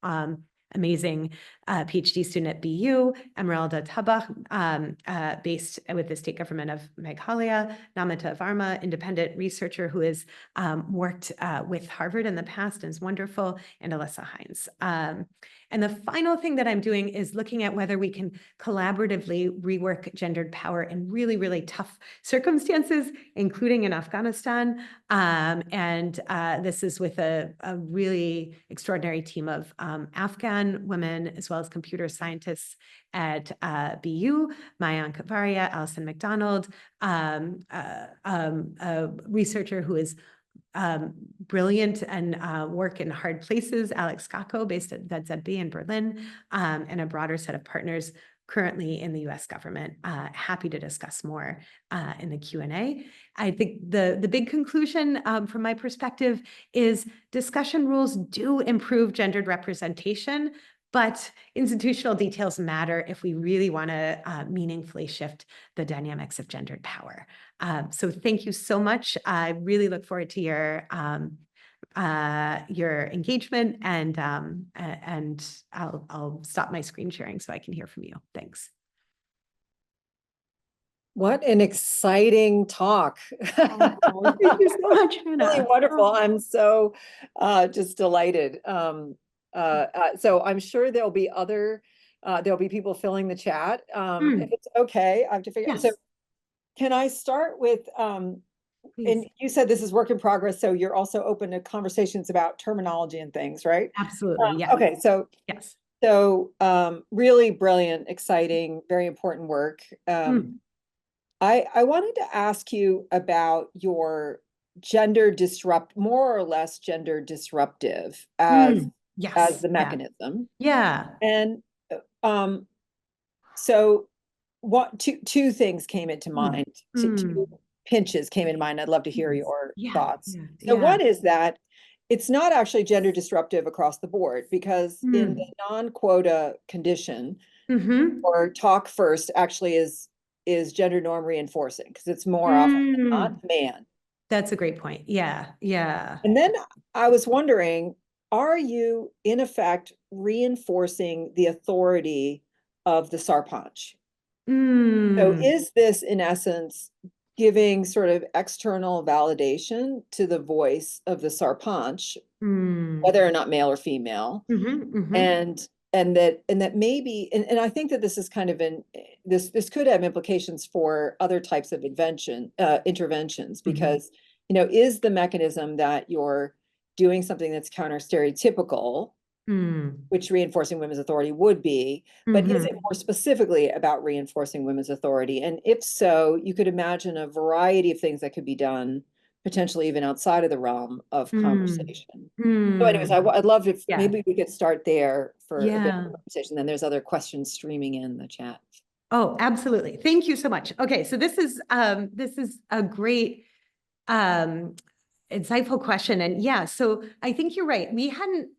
amazing PhD student at BU, Emeralda Tabak, based with the state government of Meghalaya, Namita Varma, independent researcher who has worked with Harvard in the past and is wonderful, and Alyssa Heinze. And the final thing that I'm doing is looking at whether we can collaboratively rework gendered power in really, really tough circumstances, including in Afghanistan. And this is with a really extraordinary team of Afghan women, as well as computer scientists at BU, Mayank Varia, Alison McDonald, a researcher who is brilliant and work in hard places, Alex Skako, based at ZZB in Berlin, and a broader set of partners currently in the US government. Happy to discuss more in the Q&A. I think the big conclusion from my perspective is discussion rules do improve gendered representation, but institutional details matter if we really want to meaningfully shift the dynamics of gendered power. So thank you so much. I really look forward to your engagement, and I'll stop my screen sharing so I can hear from you. Thanks. What an exciting talk. Thank you so much, Hannah. Really wonderful. I'm so just delighted. So I'm sure there'll be people filling the chat. If it's okay, I have to figure out. Yes. So can I start with, and Please. you said this is work in progress, so you're also open to conversations about terminology and things, right? Absolutely, yes. Okay, so yes. So really brilliant, exciting, very important work. I wanted to ask you about your more or less gender disruptive as Yes. the Yeah. mechanism. Yeah. And so two things came into mind, two pinches came in mind. I'd love to hear your Yeah. thoughts. Yeah. So Yeah. one is that it's not actually gender disruptive across the board, because in the non-quota condition, or talk first actually is gender norm reinforcing, because it's more often than not man. That's a great point. Yeah. Yeah. And then I was wondering, are you in effect reinforcing the authority of the sarpanch? So is this in essence giving sort of external validation to the voice of the sarpanch, whether or not male or female? And that maybe, and I think that this is kind of this could have implications for other types of interventions, because is the mechanism that you're doing something that's counter stereotypical, which reinforcing women's authority would be, but is it more specifically about reinforcing women's authority? And if so, you could imagine a variety of things that could be done, potentially even outside of the realm of conversation. So anyways, I'd love if maybe we could start there for a bit of conversation. Then there's other questions streaming in the chat. Oh, absolutely. Thank you so much. Okay, so this is a great insightful question. And yeah, so I think you're right. We hadn't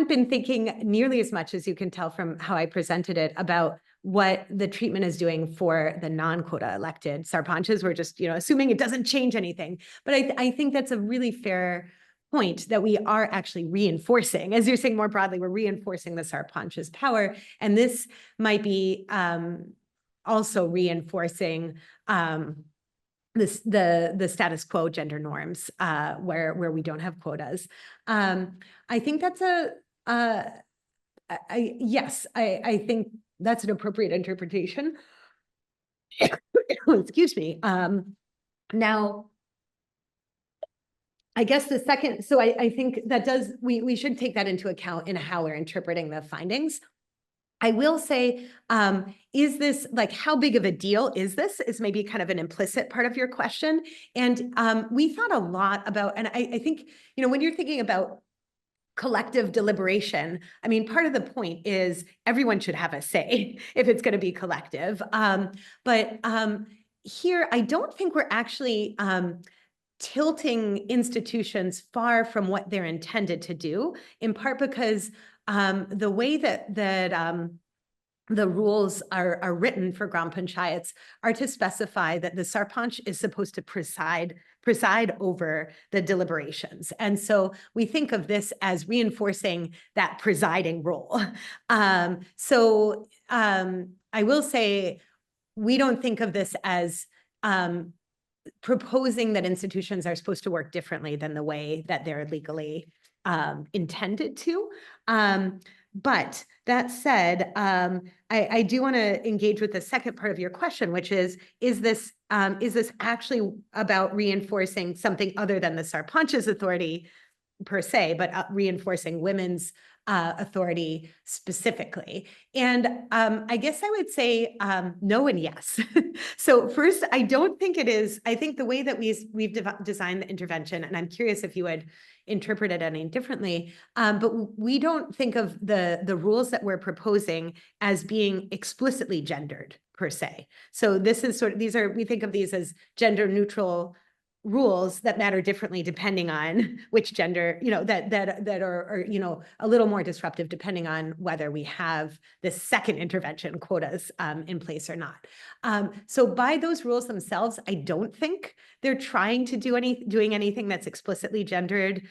been thinking nearly as much, as you can tell from how I presented it, about what the treatment is doing for the non-quota elected sarpanches. We're just, assuming it doesn't change anything. But I think that's a really fair point, that we are actually reinforcing, as you're saying more broadly, we're reinforcing the sarpanch's power. And this might be also reinforcing the status quo gender norms, where we don't have quotas. I think that's I think that's an appropriate interpretation. Excuse me. Now, I guess the second, so I think that we should take that into account in how we're interpreting the findings. I will say, is this, like, how big of a deal is this, is maybe kind of an implicit part of your question. And we thought a lot about, and I think, when you're thinking about collective deliberation, I mean, part of the point is everyone should have a say if it's going to be collective. But here, I don't think we're actually tilting institutions far from what they're intended to do, in part because the way that the rules are written for Gram Panchayats are to specify that the sarpanch is supposed to preside over the deliberations. And so we think of this as reinforcing that presiding role. I will say, we don't think of this as proposing that institutions are supposed to work differently than the way that they're legally intended to. But that said, I do want to engage with the second part of your question, which is this actually about reinforcing something other than the sarpanch's authority per se, but reinforcing women's authority specifically? And I guess I would say no and yes. So first, I don't think it is. I think the way that we've designed the intervention, and I'm curious if you would interpret it any differently, but we don't think of the rules that we're proposing as being explicitly gendered per se. So this is we think of these as gender neutral rules that matter differently depending on which gender, that are a little more disruptive depending on whether we have this second intervention quotas in place or not. So by those rules themselves, I don't think they're trying to doing anything that's explicitly gendered,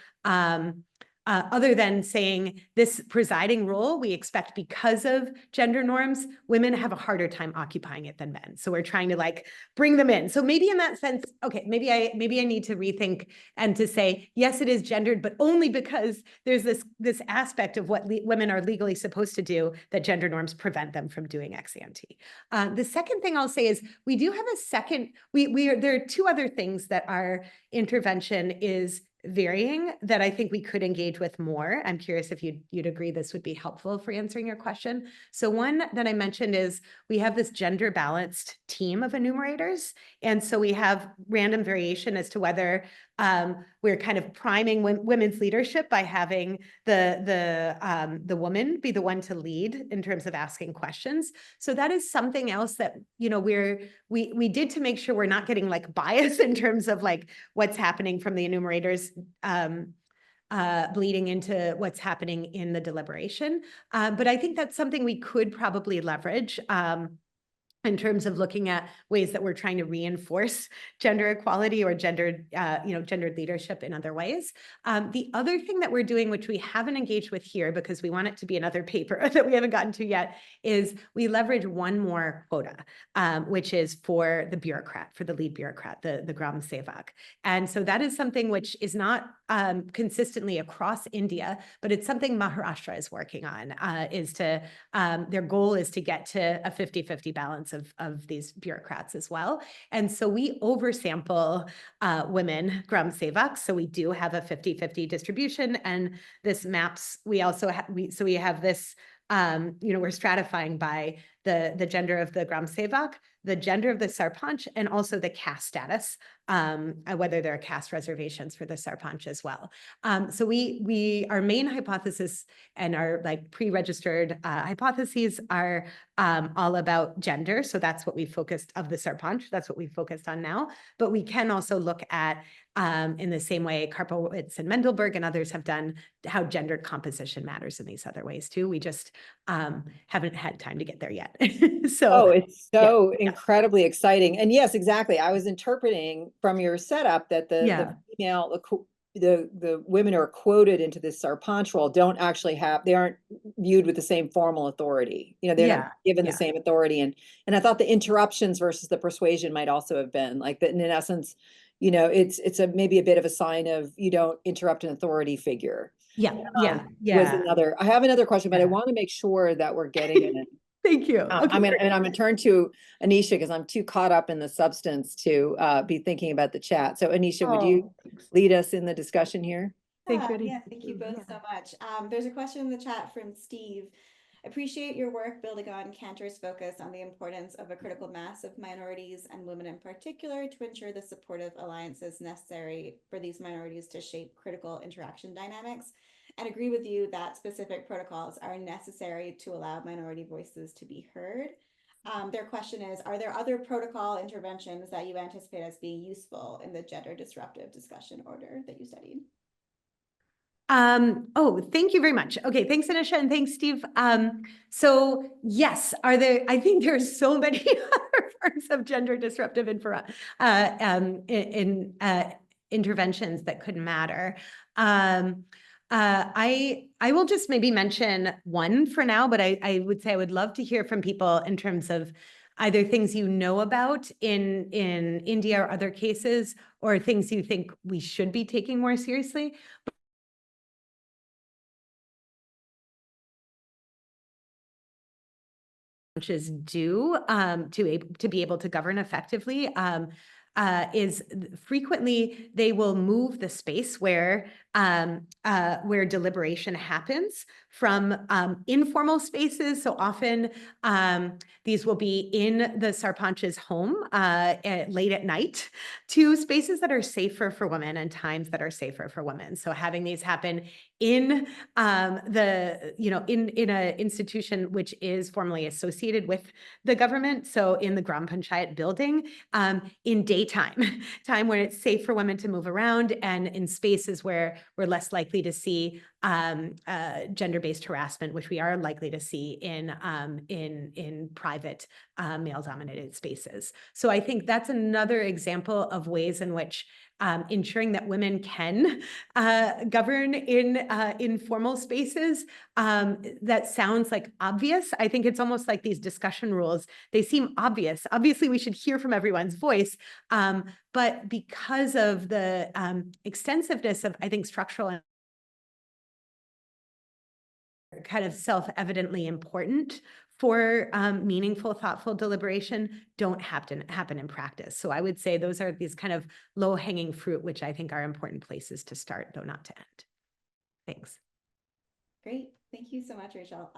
other than saying this presiding role, we expect, because of gender norms, women have a harder time occupying it than men. So we're trying to bring them in. So maybe in that sense, okay, maybe I need to rethink and to say, yes, it is gendered, but only because there's this aspect of what women are legally supposed to do that gender norms prevent them from doing ex ante. The second thing I'll say is we do have a second, there are two other things that our intervention is varying that I think we could engage with more. I'm curious if you'd agree this would be helpful for answering your question. So one that I mentioned is we have this gender balanced team of enumerators. And so we have random variation as to whether we're kind of priming women's leadership by having the woman be the one to lead in terms of asking questions. So that is something else that, you know, we did to make sure we're not getting like bias in terms of like what's happening from the enumerators bleeding into what's happening in the deliberation. But I think that's something we could probably leverage in terms of looking at ways that we're trying to reinforce gender equality or gendered leadership in other ways. The other thing that we're doing, which we haven't engaged with here because we want it to be another paper that we haven't gotten to yet, is we leverage one more quota, which is for the bureaucrat, for the lead bureaucrat, the Gram Sevak. And so that is something which is not consistently across India, but it's something Maharashtra is working on, their goal is to get to a 50-50 balance of these bureaucrats as well. And so we oversample women Gram Sevaks. So we do have a 50-50 distribution, and this maps, we also have, we have this, we're stratifying by the gender of the Gram Sevak, the gender of the Sarpanch, and also the caste status, whether there are caste reservations for the Sarpanch as well. So our main hypothesis and our like pre-registered hypotheses are all about gender. So that's what we focused of the Sarpanch. That's what we focused on now. But we can also look at, in the same way Karpowitz and Mendelberg and others have done, how gendered composition matters in these other ways too. We just haven't had time to get there yet. So it's so incredibly exciting. And yes, exactly. I was interpreting from your setup that the female, the women who are quoted into this Sarpanch role don't actually they aren't viewed with the same formal authority. You know, they're not given the same authority. And I thought the interruptions versus the persuasion might also have been like that. In essence, you know, it's maybe a bit of a sign of you don't interrupt an authority figure. I have another question, but I want to make sure that we're getting it. Thank you. I'm gonna turn to Anisha because I'm too caught up in the substance to be thinking about the chat. So Anisha, would you lead us in the discussion here? Thank you both so much. There's a question in the chat from Steve. Appreciate your work building on Cantor's focus on the importance of a critical mass of minorities and women in particular to ensure the supportive alliances necessary for these minorities to shape critical interaction dynamics, and agree with you that specific protocols are necessary to allow minority voices to be heard. Their question is, are there other protocol interventions that you anticipate as being useful in the gender disruptive discussion order that you studied? Thank you very much. Okay, thanks, Anisha, and thanks, Steve. So yes, I think there's so many other forms of gender disruptive interventions that could matter. I will just maybe mention one for now, but I would say I would love to hear from people in terms of either things you know about in India or other cases, or things you think we should be taking more seriously. Do to be able to govern effectively is frequently they will move the space where deliberation happens from informal spaces. So often these will be in the Sarpanch's home late at night, to spaces that are safer for women and times that are safer for women. So having these happen in in an institution which is formally associated with the government, so in the Gram Panchayat building, in daytime, time when it's safe for women to move around, and in spaces where we're less likely to see gender-based harassment, which we are likely to see in private male-dominated spaces. So I think that's another example of ways in which ensuring that women can govern in formal spaces. That sounds like obvious. I think it's almost like these discussion rules, they seem obvious. Obviously, we should hear from everyone's voice, but because of the extensiveness of, I think, structural and kind of self-evidently important for meaningful, thoughtful deliberation don't happen in practice. So I would say those are these kind of low-hanging fruit, which I think are important places to start, though not to end. Thanks. Great. Thank you so much, Rachel.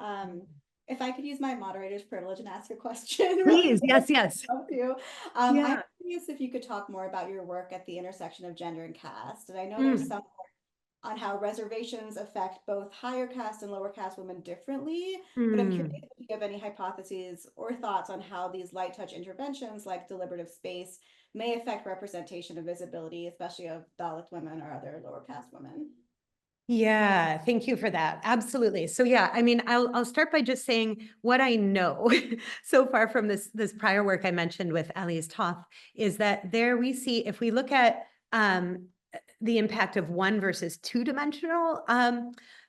If I could use my moderator's privilege and ask a question. Please, yes, yes. Yeah. I'm curious if you could talk more about your work at the intersection of gender and caste. And I know there's some work on how reservations affect both higher caste and lower caste women differently, but I'm curious if you have any hypotheses or thoughts on how these light touch interventions like deliberative space may affect representation and visibility, especially of Dalit women or other lower caste women. Yeah, thank you for that. Absolutely. So yeah, I mean, I'll start by just saying what I know so far from this prior work I mentioned with Alyssa Toth is that there we see, if we look at the impact of one versus two-dimensional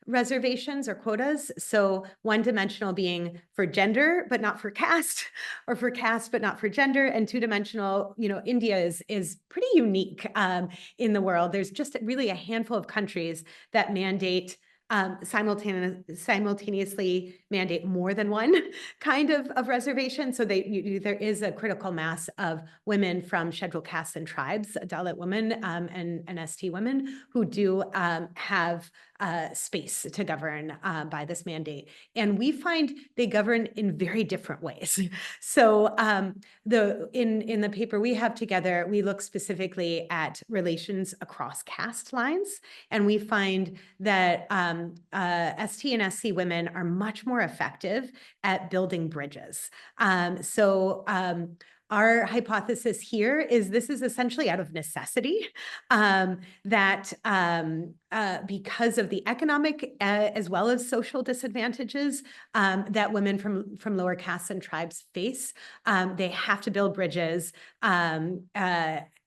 reservations or quotas. So one-dimensional being for gender, but not for caste, or for caste, but not for gender, and two-dimensional, you know, India is pretty unique in the world. There's just really a handful of countries that mandate simultaneously mandate more than one kind of reservation. So there is a critical mass of women from scheduled castes and tribes, Dalit women and ST women who do have space to govern by this mandate. And we find they govern in very different ways. So in the paper we have together, we look specifically at relations across caste lines, and we find that ST and SC women are much more effective at building bridges. Our hypothesis here is this is essentially out of necessity, that because of the economic as well as social disadvantages that women from lower castes and tribes face, they have to build bridges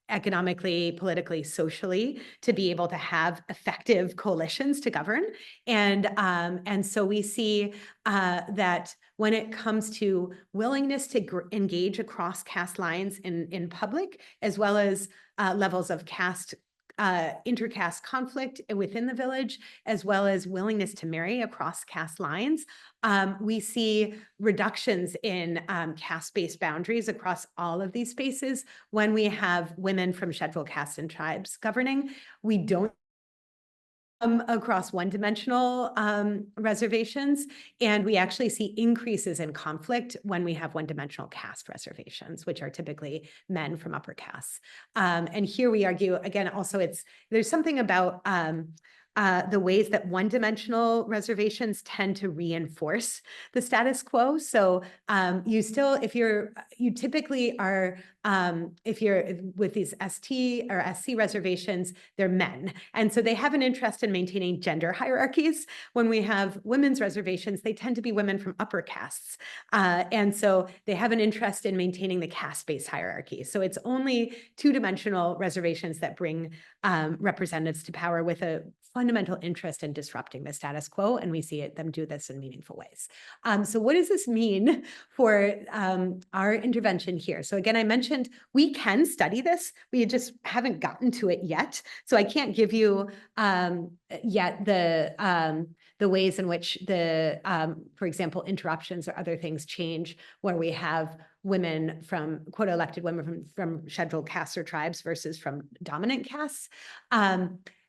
economically, politically, socially, to be able to have effective coalitions to govern. And so we see that when it comes to willingness to engage across caste lines in public, as well as levels of caste intercaste conflict within the village, as well as willingness to marry across caste lines, we see reductions in caste-based boundaries across all of these spaces when we have women from scheduled castes and tribes governing. We don't across one-dimensional reservations, and we actually see increases in conflict when we have one-dimensional caste reservations, which are typically men from upper castes. And here we argue, again, also there's something about the ways that one-dimensional reservations tend to reinforce the status quo. So you typically are, if you're with these ST or SC reservations, they're men. And so they have an interest in maintaining gender hierarchies. When we have women's reservations, they tend to be women from upper castes. And so they have an interest in maintaining the caste-based hierarchy. So it's only two-dimensional reservations that bring representatives to power with a fundamental interest in disrupting the status quo, and we see them do this in meaningful ways. So what does this mean for our intervention here? So again, I mentioned we can study this, we just haven't gotten to it yet. So I can't give you yet the ways in which for example, interruptions or other things change where we have women from quota elected women from scheduled castes or tribes versus from dominant castes.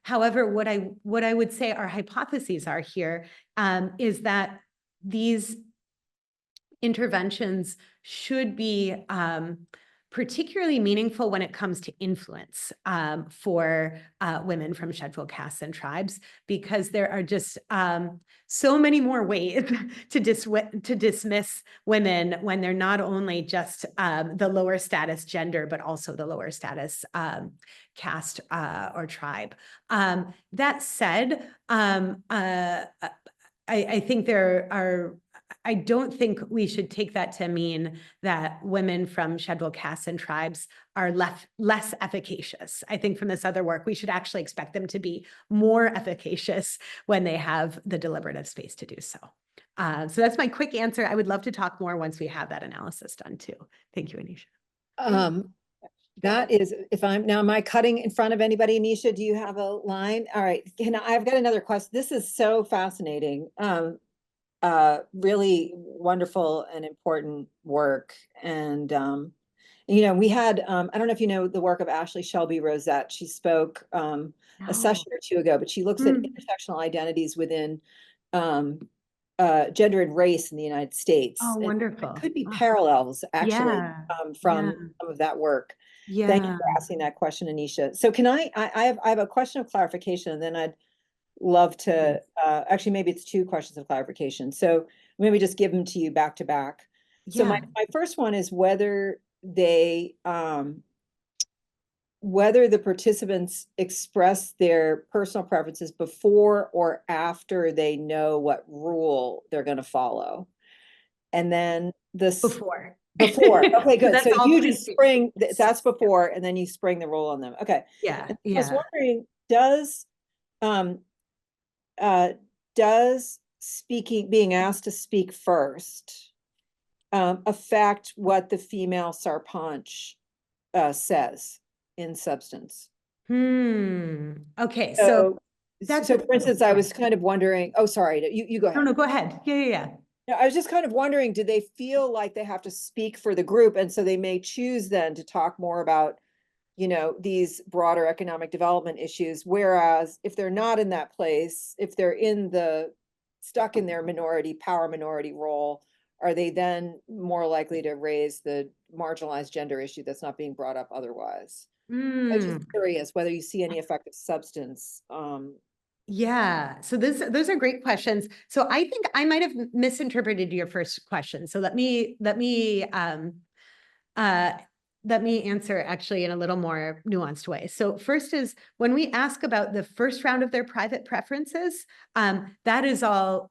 However, what I would say our hypotheses are here is that these interventions should be particularly meaningful when it comes to influence for women from scheduled castes and tribes, because there are just so many more ways to dismiss women when they're not only just the lower status gender, but also the lower status caste or tribe. That said, I think I don't think we should take that to mean that women from scheduled castes and tribes are less efficacious. I think from this other work, we should actually expect them to be more efficacious when they have the deliberative space to do so. So that's my quick answer. I would love to talk more once we have that analysis done too. Thank you, Anisha. That is, am I cutting in front of anybody? Anisha, do you have a line? All right, I've got another question. This is so fascinating. really wonderful and important work. And, you know, we had, I don't know if you know the work of Ashley Shelby Rosette. She spoke a No. session or two ago, but she looks at intersectional identities within gender and race in the United States. Oh, And wonderful. there could be parallels actually Yeah. from Yeah. some of that work. Yeah. Thank you for asking that question, Anisha. So can I have a question of clarification, and then I'd love to, actually, maybe it's two questions of clarification. So maybe just give them to you back to back. So my first one is whether they, whether the participants express their personal preferences before or after they know what rule they're going to follow. And then this Before. Okay, good. That's So all you pre- just spring, that's before, and then you spring the rule on them. Okay. Yeah. And I was Yeah. wondering, does being asked to speak first affect what the female sarpanch says in substance? Okay. So, that's so for instance, I was kind of wondering, oh, sorry, you go no, ahead. no, go ahead. Yeah. No, I was just kind of wondering, do they feel like they have to speak for the group? And so they may choose then to talk more about, you know, these broader economic development issues. Whereas if they're not in that place, if they're stuck in their power minority role, are they then more likely to raise the marginalized gender issue that's not being brought up otherwise? I was just curious whether you see any effect of substance. Yeah. So those are great questions. So I think I might have misinterpreted your first question. So let me answer actually in a little more nuanced way. So first is when we ask about the first round of their private preferences, that is all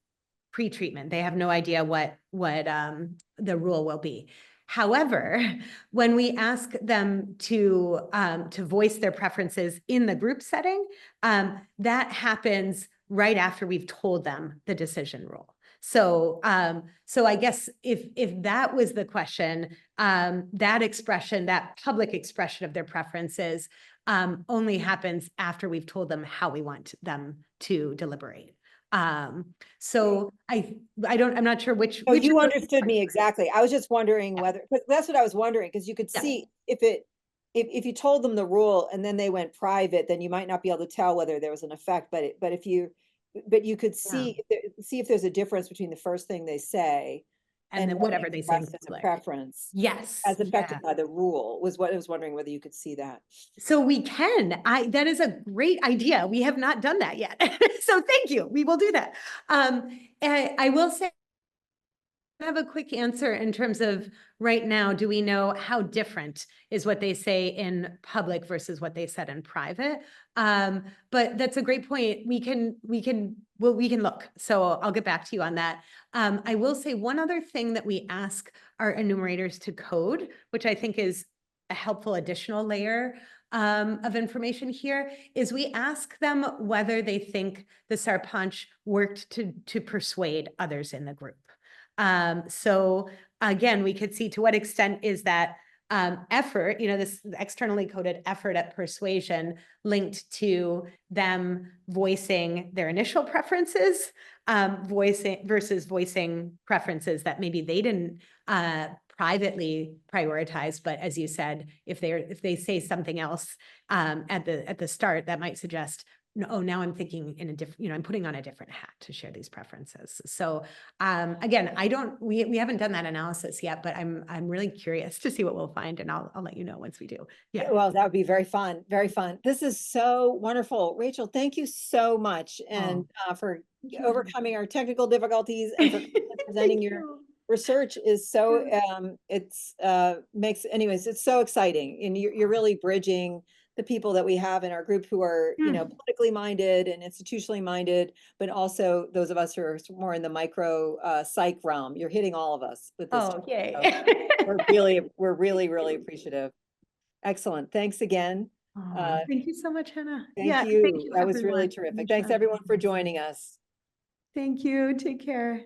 pre-treatment. They have no idea what the rule will be. However, when we ask them to voice their preferences in the group setting, that happens right after we've told them the decision rule. So I guess if that was the question, that expression, that public expression of their preferences, only happens after we've told them how we want them to deliberate. So I'm not sure which. Oh, you understood me exactly. I was just wondering whether, because that's what I was wondering, because you could see if you told them the rule and then they went private, then you might not be able to tell whether there was an effect. But you could see if there's a difference between the first thing they say and then whatever they say as a preference. Yes. As affected by the rule was what I was wondering whether you could see that. So we can. That is a great idea. We have not done that yet. So thank you. We will do that. And I will say, I have a quick answer in terms of right now, do we know how different is what they say in public versus what they said in private? But that's a great point. We can look. So I'll get back to you on that. I will say one other thing that we ask our enumerators to code, which I think is a helpful additional layer of information here, is we ask them whether they think the sarpanch worked to persuade others in the group. So again, we could see to what extent is that effort, this externally coded effort at persuasion linked to them voicing their initial preferences, voicing preferences that maybe they didn't privately prioritize, but as you said, if they say something else at the start, that might suggest, oh, now I'm thinking in a different, I'm putting on a different hat to share these preferences. So again, we haven't done that analysis yet, but I'm really curious to see what we'll find, and I'll let you know once we do. Yeah. Well, that would be very fun. Very fun. This is so wonderful. Rachel, thank you so much. And for overcoming our technical difficulties and for presenting your research is so, it's so exciting. And you're really bridging the people that we have in our group who are, politically minded and institutionally minded, but also those of us who are more in the micro psych realm. You're hitting all of us with this. Oh, yay. So we're really appreciative. Excellent. Thanks again. Thank you so much, Hannah. Thank you. That was everyone. really terrific. Thanks everyone for joining us. Thank you. Take care.